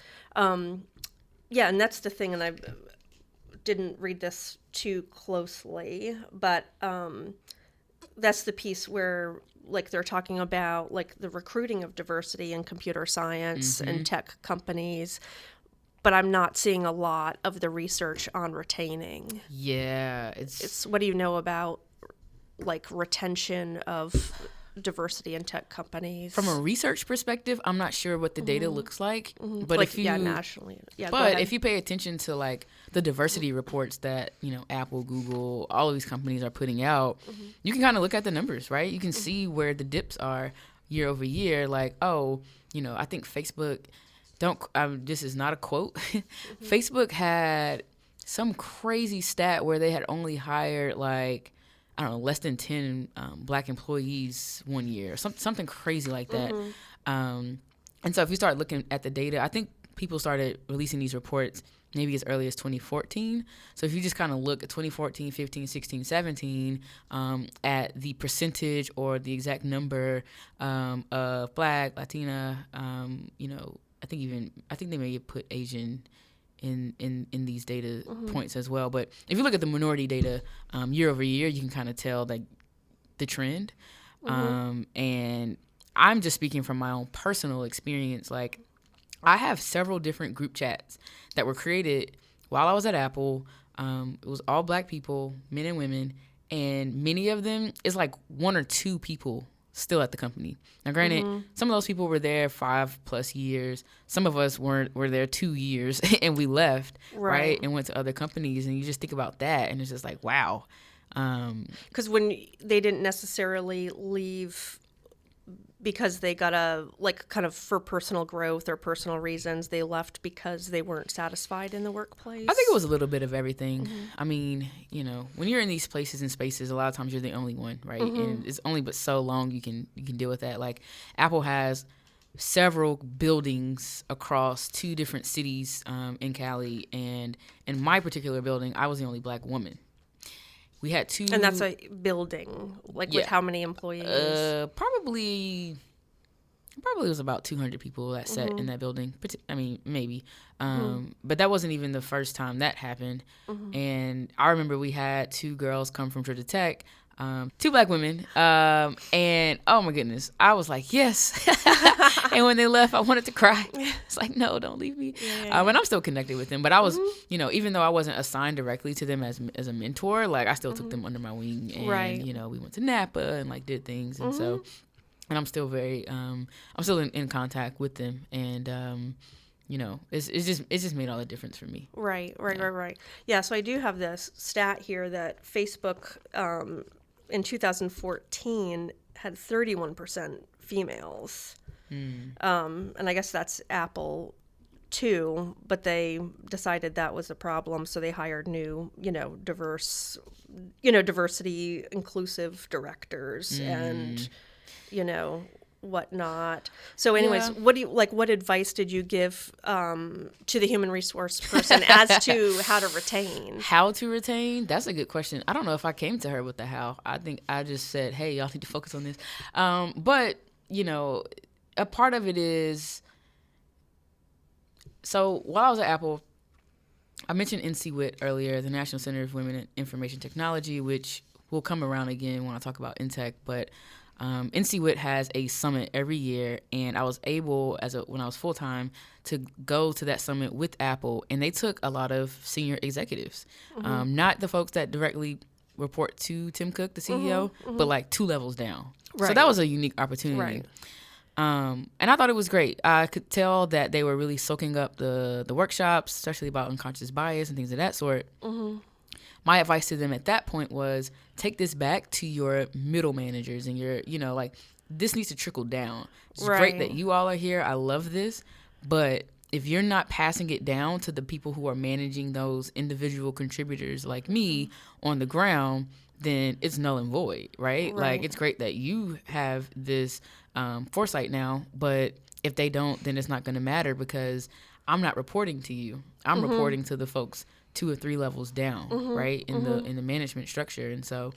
Yeah, and that's the thing, and I didn't read this too closely, but that's the piece where like they're talking about like the recruiting of diversity in computer science and tech companies, but I'm not seeing a lot of the research on retaining. Yeah, It's what do you know about like retention of diversity in tech companies? From a research perspective, I'm not sure what the data looks like, but like, if you nationally, but if you pay attention to like the diversity reports that Apple, Google, all of these companies are putting out, you can kind of look at the numbers, right? You can see where the dips are year over year. Like, I think Facebook. This is not a quote. Facebook had some crazy stat where they had only hired like, I don't know, less than 10 black employees one year, or something crazy like that. And so if you start looking at the data, I think people started releasing these reports maybe as early as 2014. So if you just kind of look at 2014, 15, 16, 17, at the percentage or the exact number of black, Latina, I think they may have put Asian in these data points as well. But if you look at the minority data year over year, you can kind of tell like the trend. And I'm just speaking from my own personal experience. Like, I have several different group chats that were created while I was at Apple. It was all black people, men and women, and many of them is like one or two people still at the company. Now, granted, some of those people were there 5+ years. Some of us were there 2 years and we left, right? And went to other companies. And you just think about that, and it's just like, wow. Because when they didn't necessarily leave because they got kind of for personal growth or personal reasons, they left because they weren't satisfied in the workplace. I think it was a little bit of everything. I mean, when you're in these places and spaces, a lot of times you're the only one, right? And it's only but so long you can deal with that. Like, Apple has several buildings across 2 different cities in Cali, and in my particular building, I was the only black woman. We had 2, and that's a building, like with how many employees? Probably it was about 200 people that sat in that building. I mean, maybe, but that wasn't even the first time that happened. And I remember we had 2 girls come from Georgia Tech, 2 black women, and oh my goodness, I was like, yes. And when they left, I wanted to cry. It's like, no, don't leave me. And I'm still connected with them, but I was, even though I wasn't assigned directly to them as a mentor, like, I still took them under my wing, and we went to Napa and like did things, and so, and I'm still very, I'm still in contact with them, and it's just made all the difference for me. Right. Yeah, so I do have this stat here that Facebook in 2014 had 31% females. And I guess that's Apple too, but they decided that was a problem, so they hired new, diversity inclusive directors and whatnot. So anyways, what advice did you give to the human resource person as to how to retain? How to retain? That's a good question. I don't know if I came to her with the how. I think I just said, hey, y'all need to focus on this. But, a part of it is, so while I was at Apple, I mentioned NCWIT earlier, the National Center of Women in Information Technology, which will come around again when I talk about INTech, but NCWIT has a summit every year, and I was able, when I was full-time, to go to that summit with Apple, and they took a lot of senior executives, not the folks that directly report to Tim Cook, the CEO, but like 2 levels down. Right. So that was a unique opportunity. Right. And I thought it was great. I could tell that they were really soaking up the workshops, especially about unconscious bias and things of that sort. My advice to them at that point was, take this back to your middle managers and your, this needs to trickle down. It's great that you all are here. I love this. But if you're not passing it down to the people who are managing those individual contributors like me on the ground, then it's null and void, right? Like, it's great that you have this foresight now, but if they don't, then it's not going to matter, because I'm not reporting to you. I'm reporting to the folks 2 or 3 levels down, right, in the management structure. And so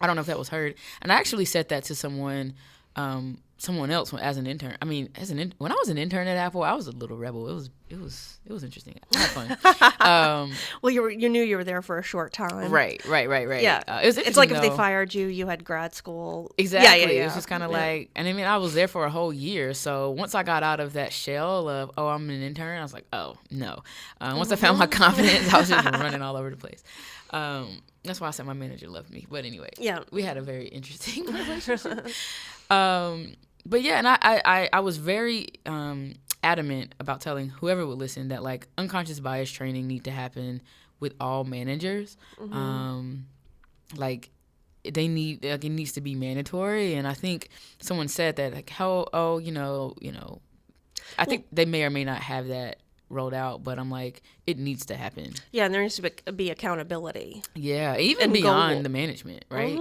I don't know if that was heard. And I actually said that to someone someone else as an intern. I mean, when I was an intern at Apple, I was a little rebel. It was interesting. I had fun. Well, you knew you were there for a short time. Right. Yeah. It was it's like though. If they fired you, you had grad school. Exactly. Yeah. It was just kind of like, and I mean, I was there for a whole year. So once I got out of that shell of, oh, I'm an intern, I was like, oh, no. Once I found my confidence, I was just running all over the place. That's why I said my manager loved me. But anyway, we had a very interesting relationship. But yeah, and I was very adamant about telling whoever would listen that like unconscious bias training need to happen with all managers. Like it needs to be mandatory. And I think someone said that like I think they may or may not have that rolled out, but I'm like, it needs to happen. Yeah, and there needs to be accountability. Yeah, even beyond the management, right?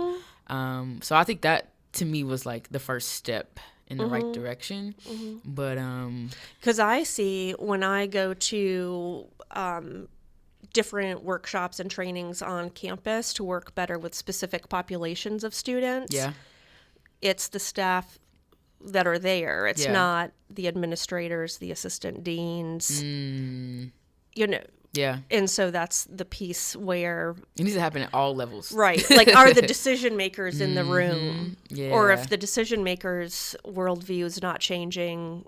So I think that to me was like the first step in the right direction. But because I see when I go to different workshops and trainings on campus to work better with specific populations of students, it's the staff that are there. It's not the administrators, the assistant deans, Yeah. And so that's the piece where it needs to happen at all levels. Right. Like, are the decision makers in the room? Yeah. Or if the decision makers' worldview is not changing,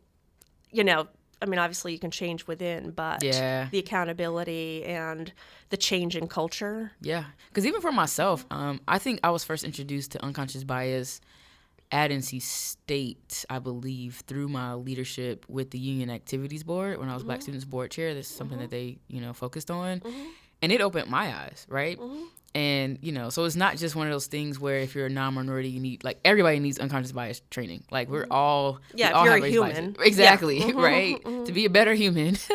I mean, obviously you can change within, but the accountability and the change in culture. Yeah. Because even for myself, I think I was first introduced to unconscious bias at NC State, I believe, through my leadership with the Union Activities Board when I was Black Students Board Chair. That's something that they, focused on. And it opened my eyes, right? And, so it's not just one of those things where if you're a non-minority, you need, like, everybody needs unconscious bias training. Like, we're all... Yeah, we if all you're have a race human. biases. Exactly, right? To be a better human. So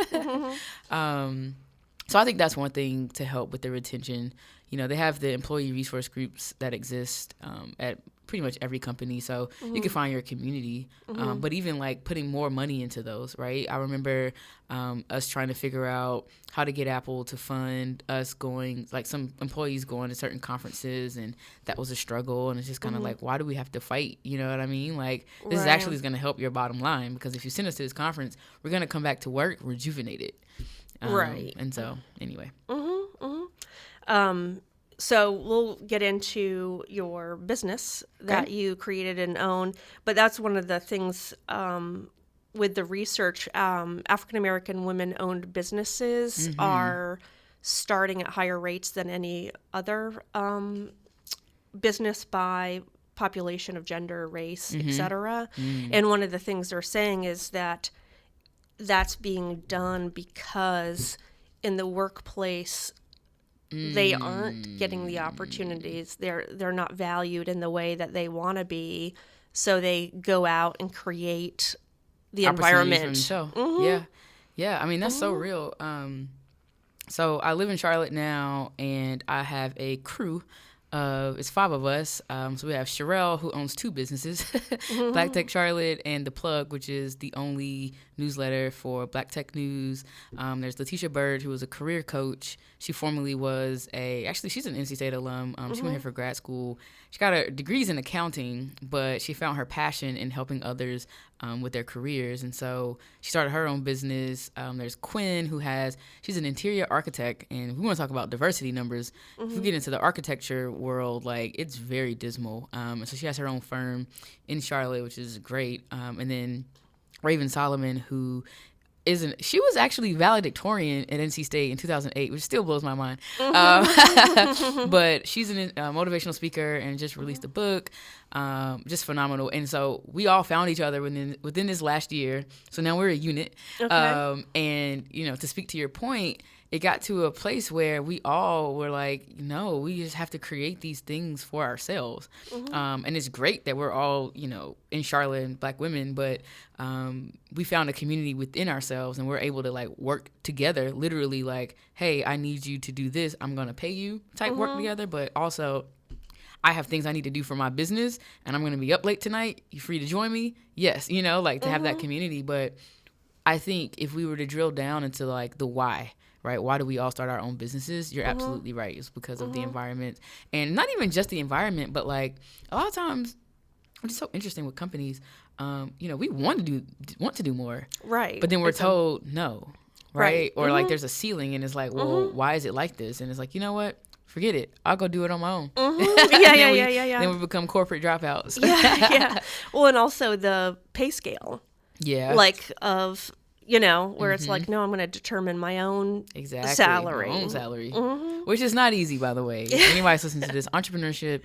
I think that's one thing to help with the retention. They have the employee resource groups that exist at pretty much every company, so you can find your community. But even like putting more money into those, right? I remember us trying to figure out how to get Apple to fund us going, like some employees going to certain conferences, and that was a struggle. And it's just kind of like, why do we have to fight? You know what I mean? Like, this is actually going to help your bottom line, because if you send us to this conference, we're going to come back to work rejuvenated. Right. And so, anyway. So we'll get into your business that you created and own, but that's one of the things with the research. African-American women-owned businesses are starting at higher rates than any other business by population of gender, race, etc. And one of the things they're saying is that that's being done because in the workplace they aren't getting the opportunities. They're not valued in the way that they want to be. So they go out and create the environment. Yeah. I mean, that's so real. So I live in Charlotte now, and I have a crew. It's 5 of us. So we have Sherelle, who owns 2 businesses, Black Tech Charlotte and The Plug, which is the only newsletter for Black Tech news. There's Letitia Bird, who is a career coach. She formerly was she's an NC State alum. She went here for grad school. She got her degrees in accounting, but she found her passion in helping others with their careers. And so she started her own business. There's Quinn, she's an interior architect. And we want to talk about diversity numbers. If we get into the architecture world, like, it's very dismal. And so she has her own firm in Charlotte, which is great. And then Raven Solomon, who she was actually valedictorian at NC State in 2008, which still blows my mind. But she's a motivational speaker and just released a book, just phenomenal. And so we all found each other within this last year. So now we're a unit. And, to speak to your point, it got to a place where we all were like, no, we just have to create these things for ourselves. And it's great that we're all, in Charlotte and Black women, but we found a community within ourselves, and we're able to like work together, literally like, hey, I need you to do this, I'm going to pay you type work together. But also, I have things I need to do for my business, and I'm going to be up late tonight. You free to join me? Yes. To have that community. But I think if we were to drill down into like the why, right? Why do we all start our own businesses? You're absolutely right. It's because of the environment. And not even just the environment, but like a lot of times, which is so interesting with companies, we want to do more. Right. But then we're told no. Right. Or like there's a ceiling and it's like, well, why is it like this? And it's like, you know what? Forget it. I'll go do it on my own. Yeah. Then we become corporate dropouts. Yeah. Well, and also the pay scale. Yeah. Like of, where it's like, no, I'm going to determine my own salary. My own salary. Which is not easy, by the way. If anybody's listening to this, entrepreneurship,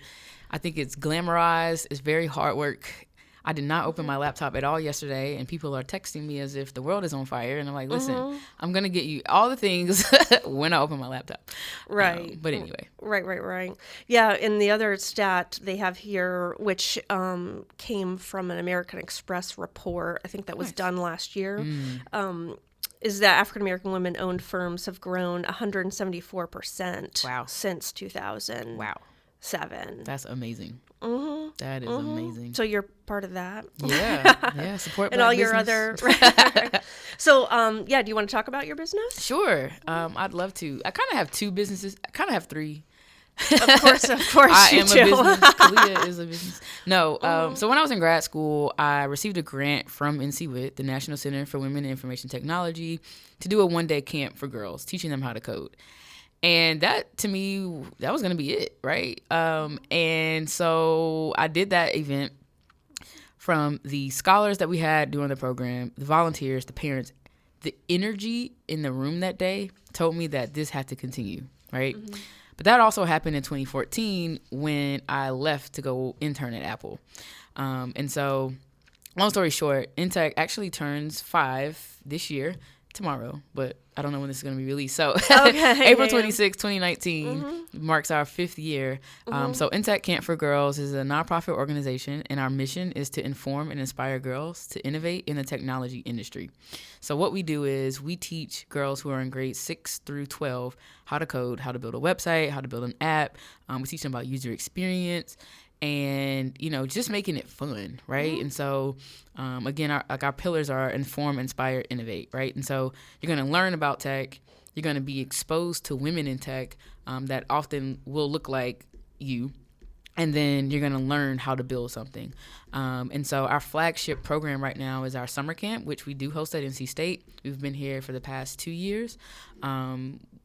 I think it's glamorized. It's very hard work. I did not open my laptop at all yesterday, and people are texting me as if the world is on fire. And I'm like, listen, I'm going to get you all the things when I open my laptop. Right. But anyway. Right. Yeah, and the other stat they have here, which came from an American Express report, I think that was done last year, is that African-American women-owned firms have grown 174% since 2007. Wow. That's amazing. That is amazing. So you're part of that. Yeah. Support and Black all business. your other. So, do you want to talk about your business? Sure. I'd love to. I kind of have two businesses. I kind of have three. Of course. I you am do. a business. Khalia is a business. No. So when I was in grad school, I received a grant from NCWIT, the National Center for Women in Information Technology, to do a one-day camp for girls, teaching them how to code. And that, to me, that was going to be it, right? And so I did that event. From the scholars that we had doing the program, the volunteers, the parents, the energy in the room that day told me that this had to continue, right? But that also happened in 2014 when I left to go intern at Apple. And so, long story short, INTech actually turns 5 this year, tomorrow, but I don't know when this is going to be released. So April 26, 2019 marks our 5th year. So INTech Camp for Girls is a nonprofit organization, and our mission is to inform and inspire girls to innovate in the technology industry. So what we do is we teach girls who are in grades 6 through 12 how to code, how to build a website, how to build an app. We teach them about user experience and, just making it fun, right? And so, again, our pillars are inform, inspire, innovate, right? And so you're going to learn about tech. You're going to be exposed to women in tech that often will look like you. And then you're going to learn how to build something. And so our flagship program right now is our summer camp, which we do host at NC State. We've been here for the past 2 years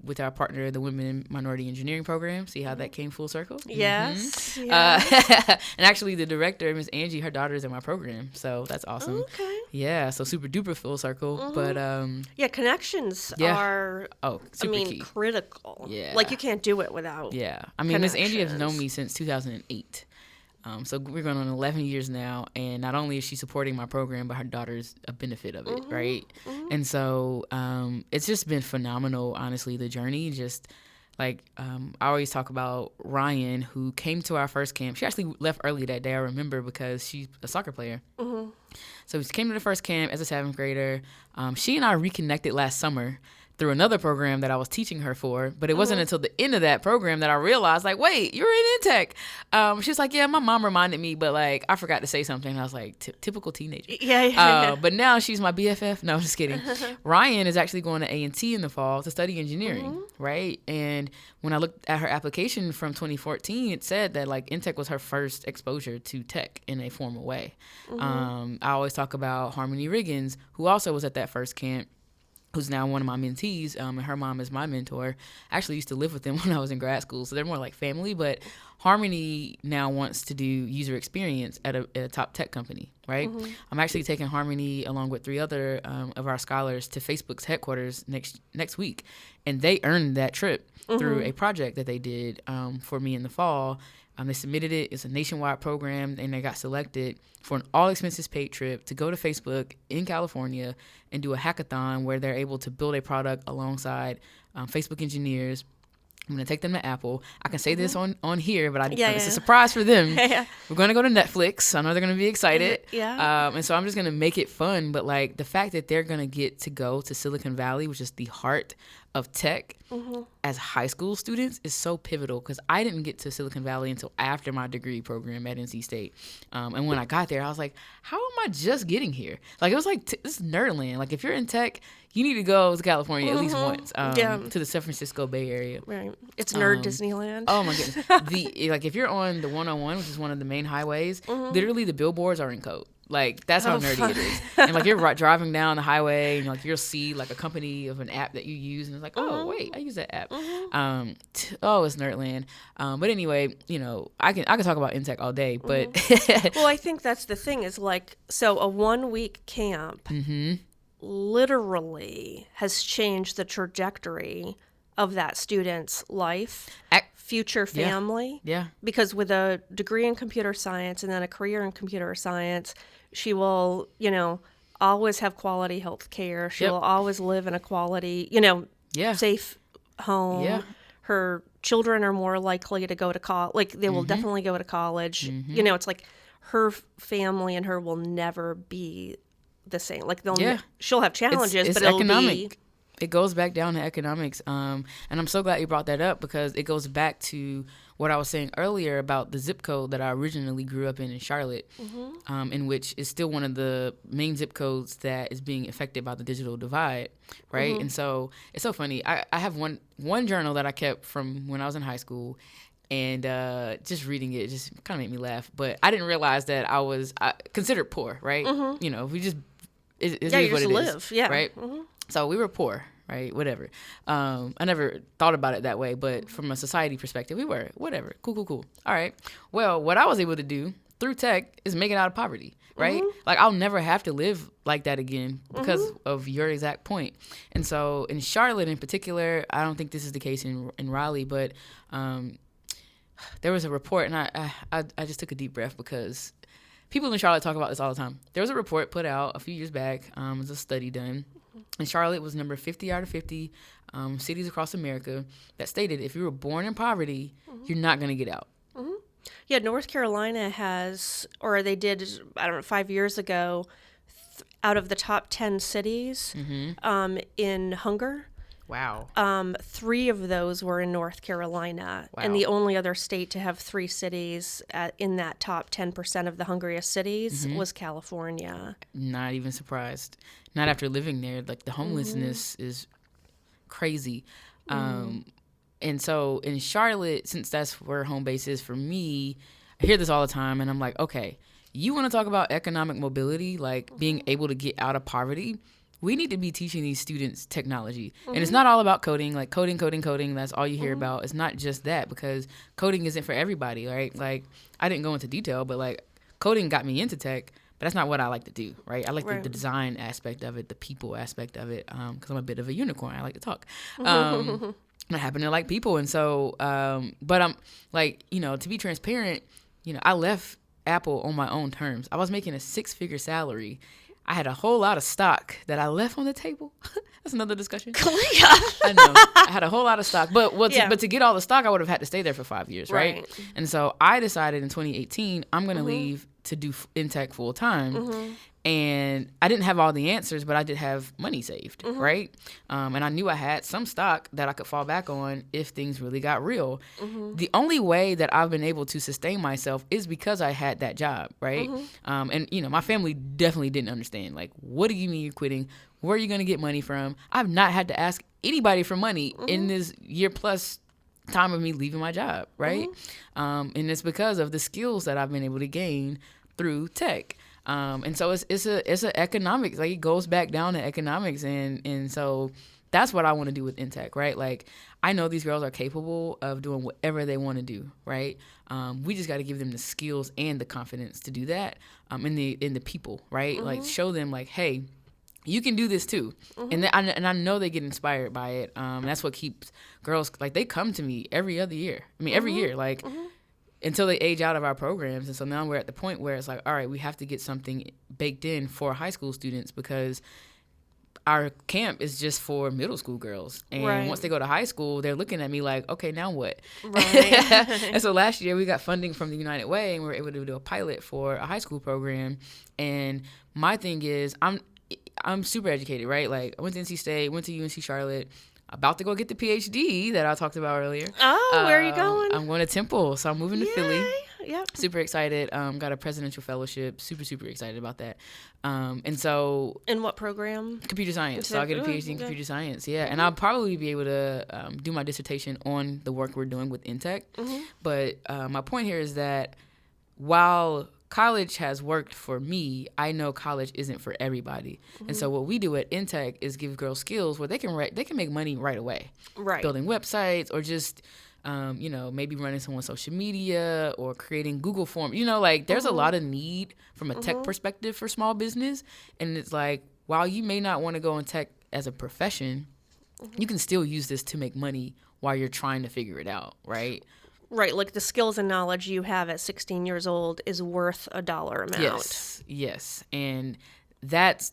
with our partner, the Women in Minority Engineering Program. See how that came full circle? Yes. And actually, the director, Ms. Angie, her daughter is in my program. So that's awesome. Okay. Yeah, so super duper full circle. But connections are super key. Critical. Yeah. Like you can't do it without Ms. Angie has known me since 2008. So we're going on 11 years now, and not only is she supporting my program, but her daughter's a benefit of it, right? And so it's just been phenomenal, honestly, the journey. Just like I always talk about Ryan, who came to our first camp. She actually left early that day, I remember, because she's a soccer player. So she came to the first camp as a 7th grader. She and I reconnected last summer through another program that I was teaching her for, but it wasn't until the end of that program that I realized, like, wait, you're in INTech. She was like, yeah, my mom reminded me, but like I forgot to say something. And I was like, typical teenager. Yeah. But now she's my BFF. No, I'm just kidding. Ryan is actually going to A&T in the fall to study engineering, right? And when I looked at her application from 2014, it said that like INTech was her first exposure to tech in a formal way. I always talk about Harmony Riggins, who also was at that first camp, who's now one of my mentees, and her mom is my mentor. I actually used to live with them when I was in grad school, so they're more like family, but Harmony now wants to do user experience at a top tech company, right? I'm actually taking Harmony along with 3 other of our scholars to Facebook's headquarters next week, and they earned that trip through a project that they did for me in the fall. They submitted it. It's a nationwide program, and they got selected for an all-expenses-paid trip to go to Facebook in California and do a hackathon where they're able to build a product alongside Facebook engineers. I'm going to take them to Apple. I can say this on here, but it's a surprise for them. We're going to go to Netflix. I know they're going to be excited. And so I'm just going to make it fun. But like the fact that they're going to get to go to Silicon Valley, which is the heart of tech, as high school students is so pivotal, because I didn't get to Silicon Valley until after my degree program at NC State. And when I got there, I was like, how am I just getting here? Like, it was like, this is nerdland. Like, if you're in tech, you need to go to California at least once, to the San Francisco Bay Area. Right. It's nerd Disneyland. Oh, my goodness. If you're on the 101, which is one of the main highways, literally the billboards are in code. Like, that's how nerdy it is. And, like, you're driving down the highway, and, like, you'll see, like, a company of an app that you use, and it's like, oh, wait, I use that app. It's nerdland. But anyway, you know, I can talk about INTech all day, but... Well, I think that's the thing is, like, so a 1-week camp literally has changed the trajectory of that student's life, future family. Yeah. Because with a degree in computer science and then a career in computer science, she will, you know, always have quality health care. She will always live in a quality, you know, safe home. Yeah. Her children are more likely to go to college. Like, they will definitely go to college. You know, it's like her family and her will never be the same. Like, she'll have challenges, it's but it'll economic. be... It goes back down to economics. And I'm so glad you brought that up, because it goes back to what I was saying earlier about the zip code that I originally grew up in Charlotte, in which is still one of the main zip codes that is being affected by the digital divide, right? And so it's so funny. I have one journal that I kept from when I was in high school, and just reading it just kind of made me laugh. But I didn't realize that I was considered poor, right? You know, we just... It is you what just it live, is, yeah. right? So we were poor, right? Whatever. I never thought about it that way, but from a society perspective, we were. Whatever. Cool. All right. Well, what I was able to do through tech is make it out of poverty, right? Like, I'll never have to live like that again because of your exact point. And so in Charlotte in particular, I don't think this is the case in Raleigh, but there was a report, and I just took a deep breath, because people in Charlotte talk about this all the time. There was a report put out a few years back. It was a study done. And Charlotte was number 50 out of 50 cities across America that stated if you were born in poverty, you're not going to get out. Yeah, North Carolina has, or they did, I don't know, 5 years ago, out of the top 10 cities in hunger. Wow. 3 of those were in North Carolina. Wow. And the only other state to have 3 cities in that top 10% of the hungriest cities was California. Not even surprised. Not after living there. Like, the homelessness is crazy. And so in Charlotte, since that's where home base is for me, I hear this all the time, and I'm like, okay, you want to talk about economic mobility, like being able to get out of poverty? We need to be teaching these students technology. And it's not all about coding, like coding. That's all you hear about. It's not just that, because coding isn't for everybody, right? Like, I didn't go into detail, but, like, coding got me into tech, but that's not what I like to do, right? I like the design aspect of it, the people aspect of it, because I'm a bit of a unicorn. I like to talk. I happen to like people. And so, but I'm, like, you know, to be transparent, you know, I left Apple on my own terms. I was making a 6-figure salary. I had a whole lot of stock that I left on the table. That's another discussion. I know. I had a whole lot of stock. But to get all the stock, I would have had to stay there for 5 years, right? And so I decided in 2018, I'm going to leave to do INTech full time. And I didn't have all the answers, but I did have money saved, right? And I knew I had some stock that I could fall back on if things really got real. The only way that I've been able to sustain myself is because I had that job, right? And, you know, my family definitely didn't understand. Like, what do you mean you're quitting? Where are you going to get money from? I've not had to ask anybody for money in this year plus time of me leaving my job, right? And it's because of the skills that I've been able to gain through tech. And so it's a economics, like, it goes back down to economics. And so that's what I want to do with INTech, right? Like, I know these girls are capable of doing whatever they want to do, right? We just got to give them the skills and the confidence to do that, in the people, right? Like, show them, like, hey, you can do this too. And I know they get inspired by it. That's what keeps girls, like, they come to me every other year. I mean, every year, like, until they age out of our programs. And so now we're at the point where it's like, all right, we have to get something baked in for high school students, because our camp is just for middle school girls. And once they go to high school, they're looking at me like, okay, now what? And so last year we got funding from the United Way, and we were able to do a pilot for a high school program. And my thing is, I'm super educated, right? Like, I went to NC State, went to UNC Charlotte, about to go get the PhD that I talked about earlier. Oh, where are you going? I'm going to Temple, so I'm moving to Philly. Yep. Super excited. Got a presidential fellowship. Super excited about that. And so... In what program? Computer science. So I'll get a PhD in computer science, yeah. And I'll probably be able to do my dissertation on the work we're doing with INTech. But my point here is that while college has worked for me, I know college isn't for everybody. And so what we do at INTech is give girls skills where they can make money right away. Right. Building websites or just, maybe running someone's social media or creating Google Forms. Like there's a lot of need from a tech perspective for small business. And it's like, while you may not want to go in tech as a profession, you can still use this to make money while you're trying to figure it out, right? Right, like the skills and knowledge you have at 16 years old is worth a dollar amount. Yes. And that's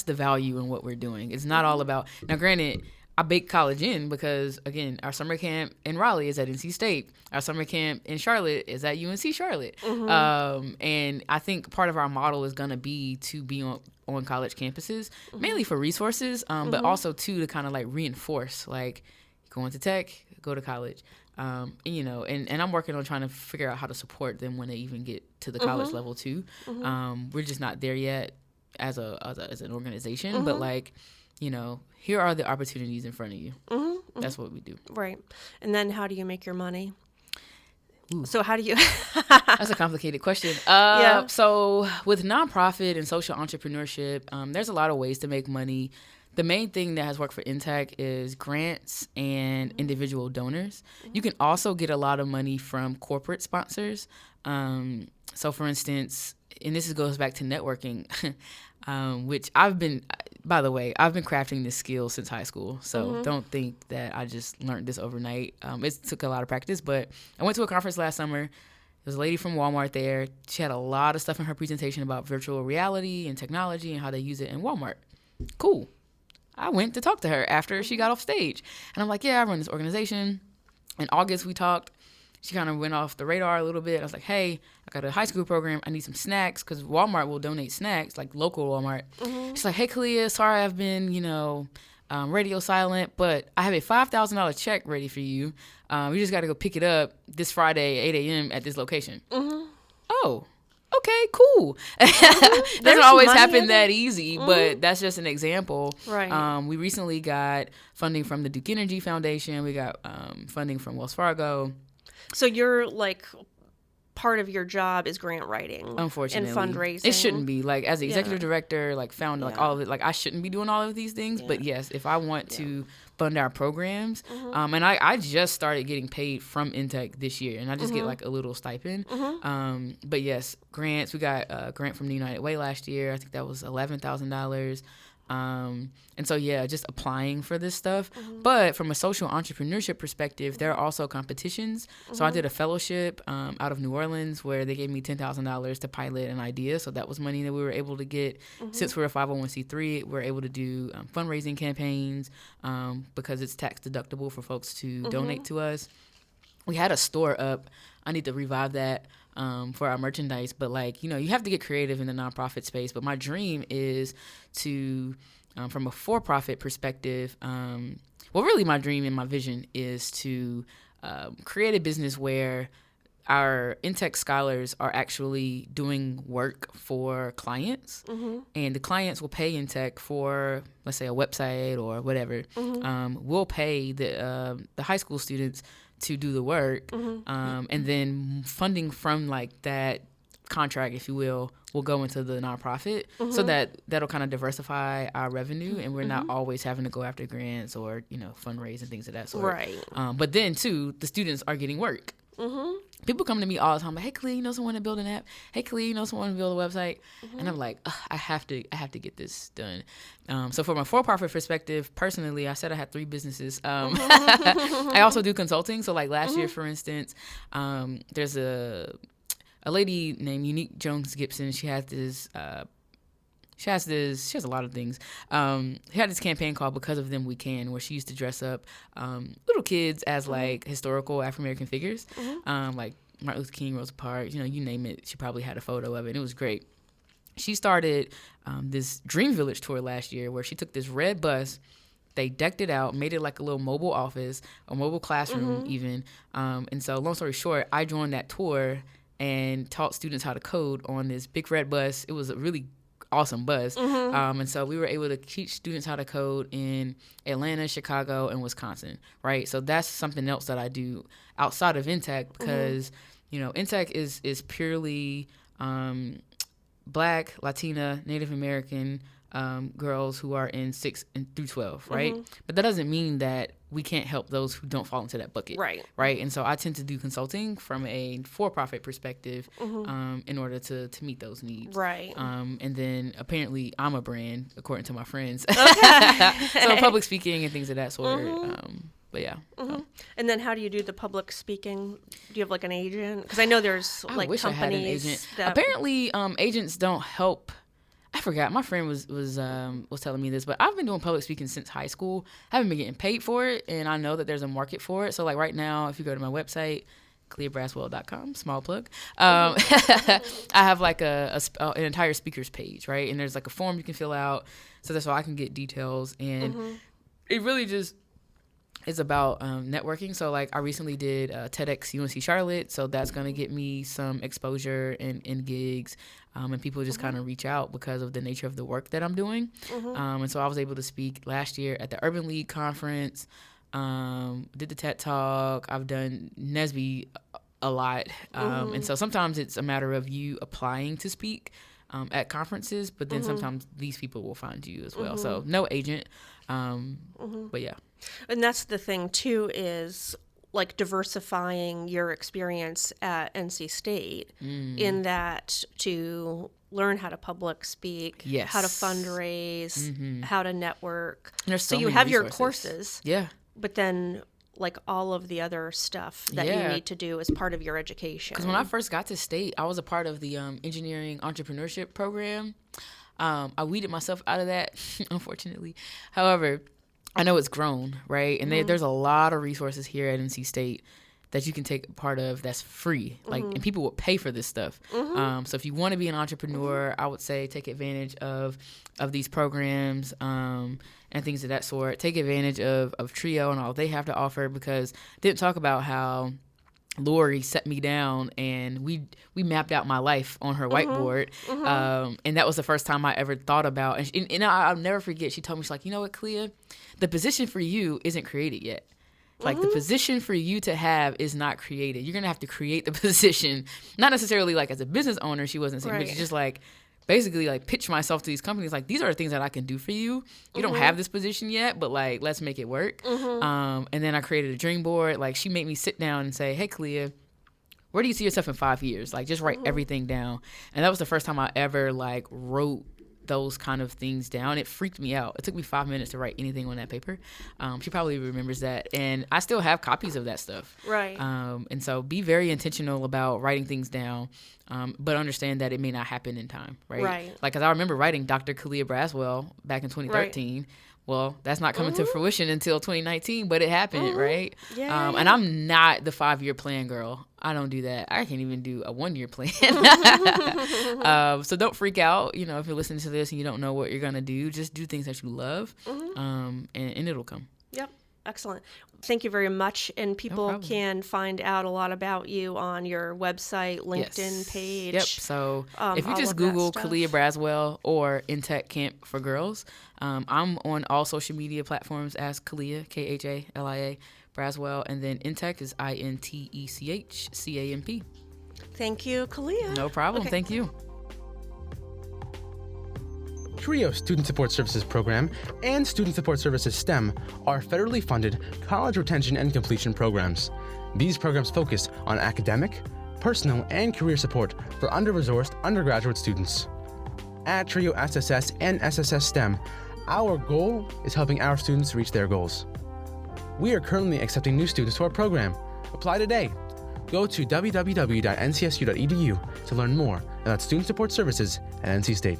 the value in what we're doing. It's not all about, now granted, I bake college in because, again, our summer camp in Raleigh is at NC State. Our summer camp in Charlotte is at UNC Charlotte. And I think part of our model is going to be to be on college campuses, mainly for resources, but also, too, to kind of, like, reinforce, like, going to tech, go to college. And I'm working on trying to figure out how to support them when they even get to the college level, too. We're just not there yet as an organization, but, like, here are the opportunities in front of you. That's what we do. Right. And then how do you make your money? So how do you... That's a complicated question. So with nonprofit and social entrepreneurship, there's a lot of ways to make money. The main thing that has worked for INTech is grants and individual donors. You can also get a lot of money from corporate sponsors. So for instance, and this goes back to networking, which I've been crafting this skill since high school. So don't think that I just learned this overnight. It took a lot of practice, but I went to a conference last summer. There was a lady from Walmart there. She had a lot of stuff in her presentation about virtual reality and technology and how they use it in Walmart. Cool. I went to talk to her after she got off stage. And I'm like, yeah, I run this organization. In August, we talked. She kind of went off the radar a little bit. I was like, hey, I got a high school program. I need some snacks because Walmart will donate snacks, like local Walmart. She's like, hey, Khalia, sorry I've been, radio silent, but I have a $5,000 check ready for you. You just got to go pick it up this Friday, 8 a.m. at this location. Oh, okay, cool. Doesn't always happen that easy, but that's just an example. Right. We recently got funding from the Duke Energy Foundation. We got funding from Wells Fargo. So you're like, part of your job is grant writing, unfortunately, and fundraising. It shouldn't be. Like as the executive director, like founder, like all of it. Like I shouldn't be doing all of these things. But yes, if I want to fund our programs, and I just started getting paid from INTech this year, and I just get like a little stipend. But yes, grants. We got a grant from the United Way last year. I think that was $11,000. And so, just applying for this stuff. But from a social entrepreneurship perspective, there are also competitions. So I did a fellowship out of New Orleans where they gave me $10,000 to pilot an idea. So that was money that we were able to get. Since we're a 501c3, we're able to do fundraising campaigns because it's tax deductible for folks to donate to us. We had a store up. I need to revive that for our merchandise. But, you have to get creative in the nonprofit space. But my dream is to, from a for-profit perspective, really my dream and my vision is to create a business where our INTech scholars are actually doing work for clients. And the clients will pay INTech for, let's say, a website or whatever. We'll pay the high school students to do the work, and then funding from that contract, if you will go into the nonprofit, so that'll kind of diversify our revenue, and we're not always having to go after grants or fundraise and things of that sort. Right. But then too, the students are getting work. People come to me all the time like, hey, Khalia, you know someone to build an app? Hey, Khalia, you know someone to build a website? And I'm like, I have to get this done. So from a for-profit perspective, personally, I said I had 3 businesses. I also do consulting. So like last year, for instance, there's a lady named Unique Jones Gibson. She has a lot of things. She had this campaign called Because of Them We Can, where she used to dress up little kids as like historical African-American figures, like Martin Luther King, Rosa Parks, you name it. She probably had a photo of it. And it was great. She started this Dream Village tour last year where she took this red bus. They decked it out, made it like a little mobile office, a mobile classroom even. And so long story short, I joined that tour and taught students how to code on this big red bus. It was a really awesome bus. And so we were able to teach students how to code in Atlanta, Chicago, and Wisconsin, right? So that's something else that I do outside of INTech because, INTech is purely Black, Latina, Native American girls who are in 6 through 12, right? But that doesn't mean that we can't help those who don't fall into that bucket, right? And so I tend to do consulting from a for-profit perspective in order to meet those needs, right? And then apparently I'm a brand according to my friends, so public speaking and things of that sort. But yeah. And then how do you do the public speaking? Do you have like an agent? Because I know there's like wish companies I had an agent. that Apparently, agents don't help. I forgot. My friend was telling me this, but I've been doing public speaking since high school. I haven't been getting paid for it, and I know that there's a market for it. So like right now, if you go to my website, KhaliaBraswell.com, small plug, I have like an entire speakers page, right? And there's like a form you can fill out, so that's how I can get details. And it really just is about networking. So like I recently did TEDx UNC Charlotte, so that's going to get me some exposure and gigs, and people just kind of reach out because of the nature of the work that I'm doing. And so I was able to speak last year at the Urban League conference, did the TED Talk. I've done NSBE a lot. And so sometimes it's a matter of you applying to speak at conferences, but then sometimes these people will find you as well. So no agent, but yeah. And that's the thing too, is like diversifying your experience at NC State in that to learn how to public speak, how to fundraise, how to network. So you have your resources. Courses, but then like all of the other stuff that you need to do as part of your education. Because when I first got to State, I was a part of the engineering entrepreneurship program. I weeded myself out of that, unfortunately. However, I know it's grown, right? And there's a lot of resources here at NC State that you can take part of that's free. Like, and people will pay for this stuff. So if you want to be an entrepreneur, I would say take advantage of these programs and things of that sort. Take advantage of Trio and all they have to offer, because I didn't talk about how Lori set me down and we mapped out my life on her whiteboard. And that was the first time I ever thought about, and I'll never forget, she told me, she's like, you know what, Khalia, the position for you isn't created yet. Like the position for you to have is not created. You're going to have to create the position, not necessarily like as a business owner, she wasn't saying, but she's just like, basically like pitch myself to these companies. Like, these are the things that I can do for you. You don't have this position yet, but like, let's make it work. And then I created a dream board. Like, she made me sit down and say, hey, Khalia, where do you see yourself in 5 years? Like, just write everything down. And that was the first time I ever like wrote those kind of things down. It freaked me out. It took me 5 minutes to write anything on that paper. She probably remembers that. And I still have copies of that stuff. Right. And so be very intentional about writing things down, but understand that it may not happen in time, right? Right. Like, 'cause I remember writing Dr. Khalia Braswell back in 2013. Right. Well, that's not coming to fruition until 2019, but it happened, right? Yeah. And I'm not the 5-year plan girl. I don't do that. I can't even do a 1-year plan. So don't freak out. You know, if you're listening to this and you don't know what you're going to do, just do things that you love, and it'll come. Yep. Excellent. Thank you very much. And people can find out a lot about you on your website, LinkedIn page. Yep. So if you just Google Khalia Braswell or INTech Camp for Girls, I'm on all social media platforms as Khalia, Khalia Braswell, and then INTech is INTECHCAMP. Thank you, Khalia. No problem. Okay. Thank you. TRIO Student Support Services Program and Student Support Services STEM are federally funded college retention and completion programs. These programs focus on academic, personal, and career support for under-resourced undergraduate students. At TRIO SSS and SSS STEM, our goal is helping our students reach their goals. We are currently accepting new students to our program. Apply today. Go to www.ncsu.edu to learn more about student support services at NC State.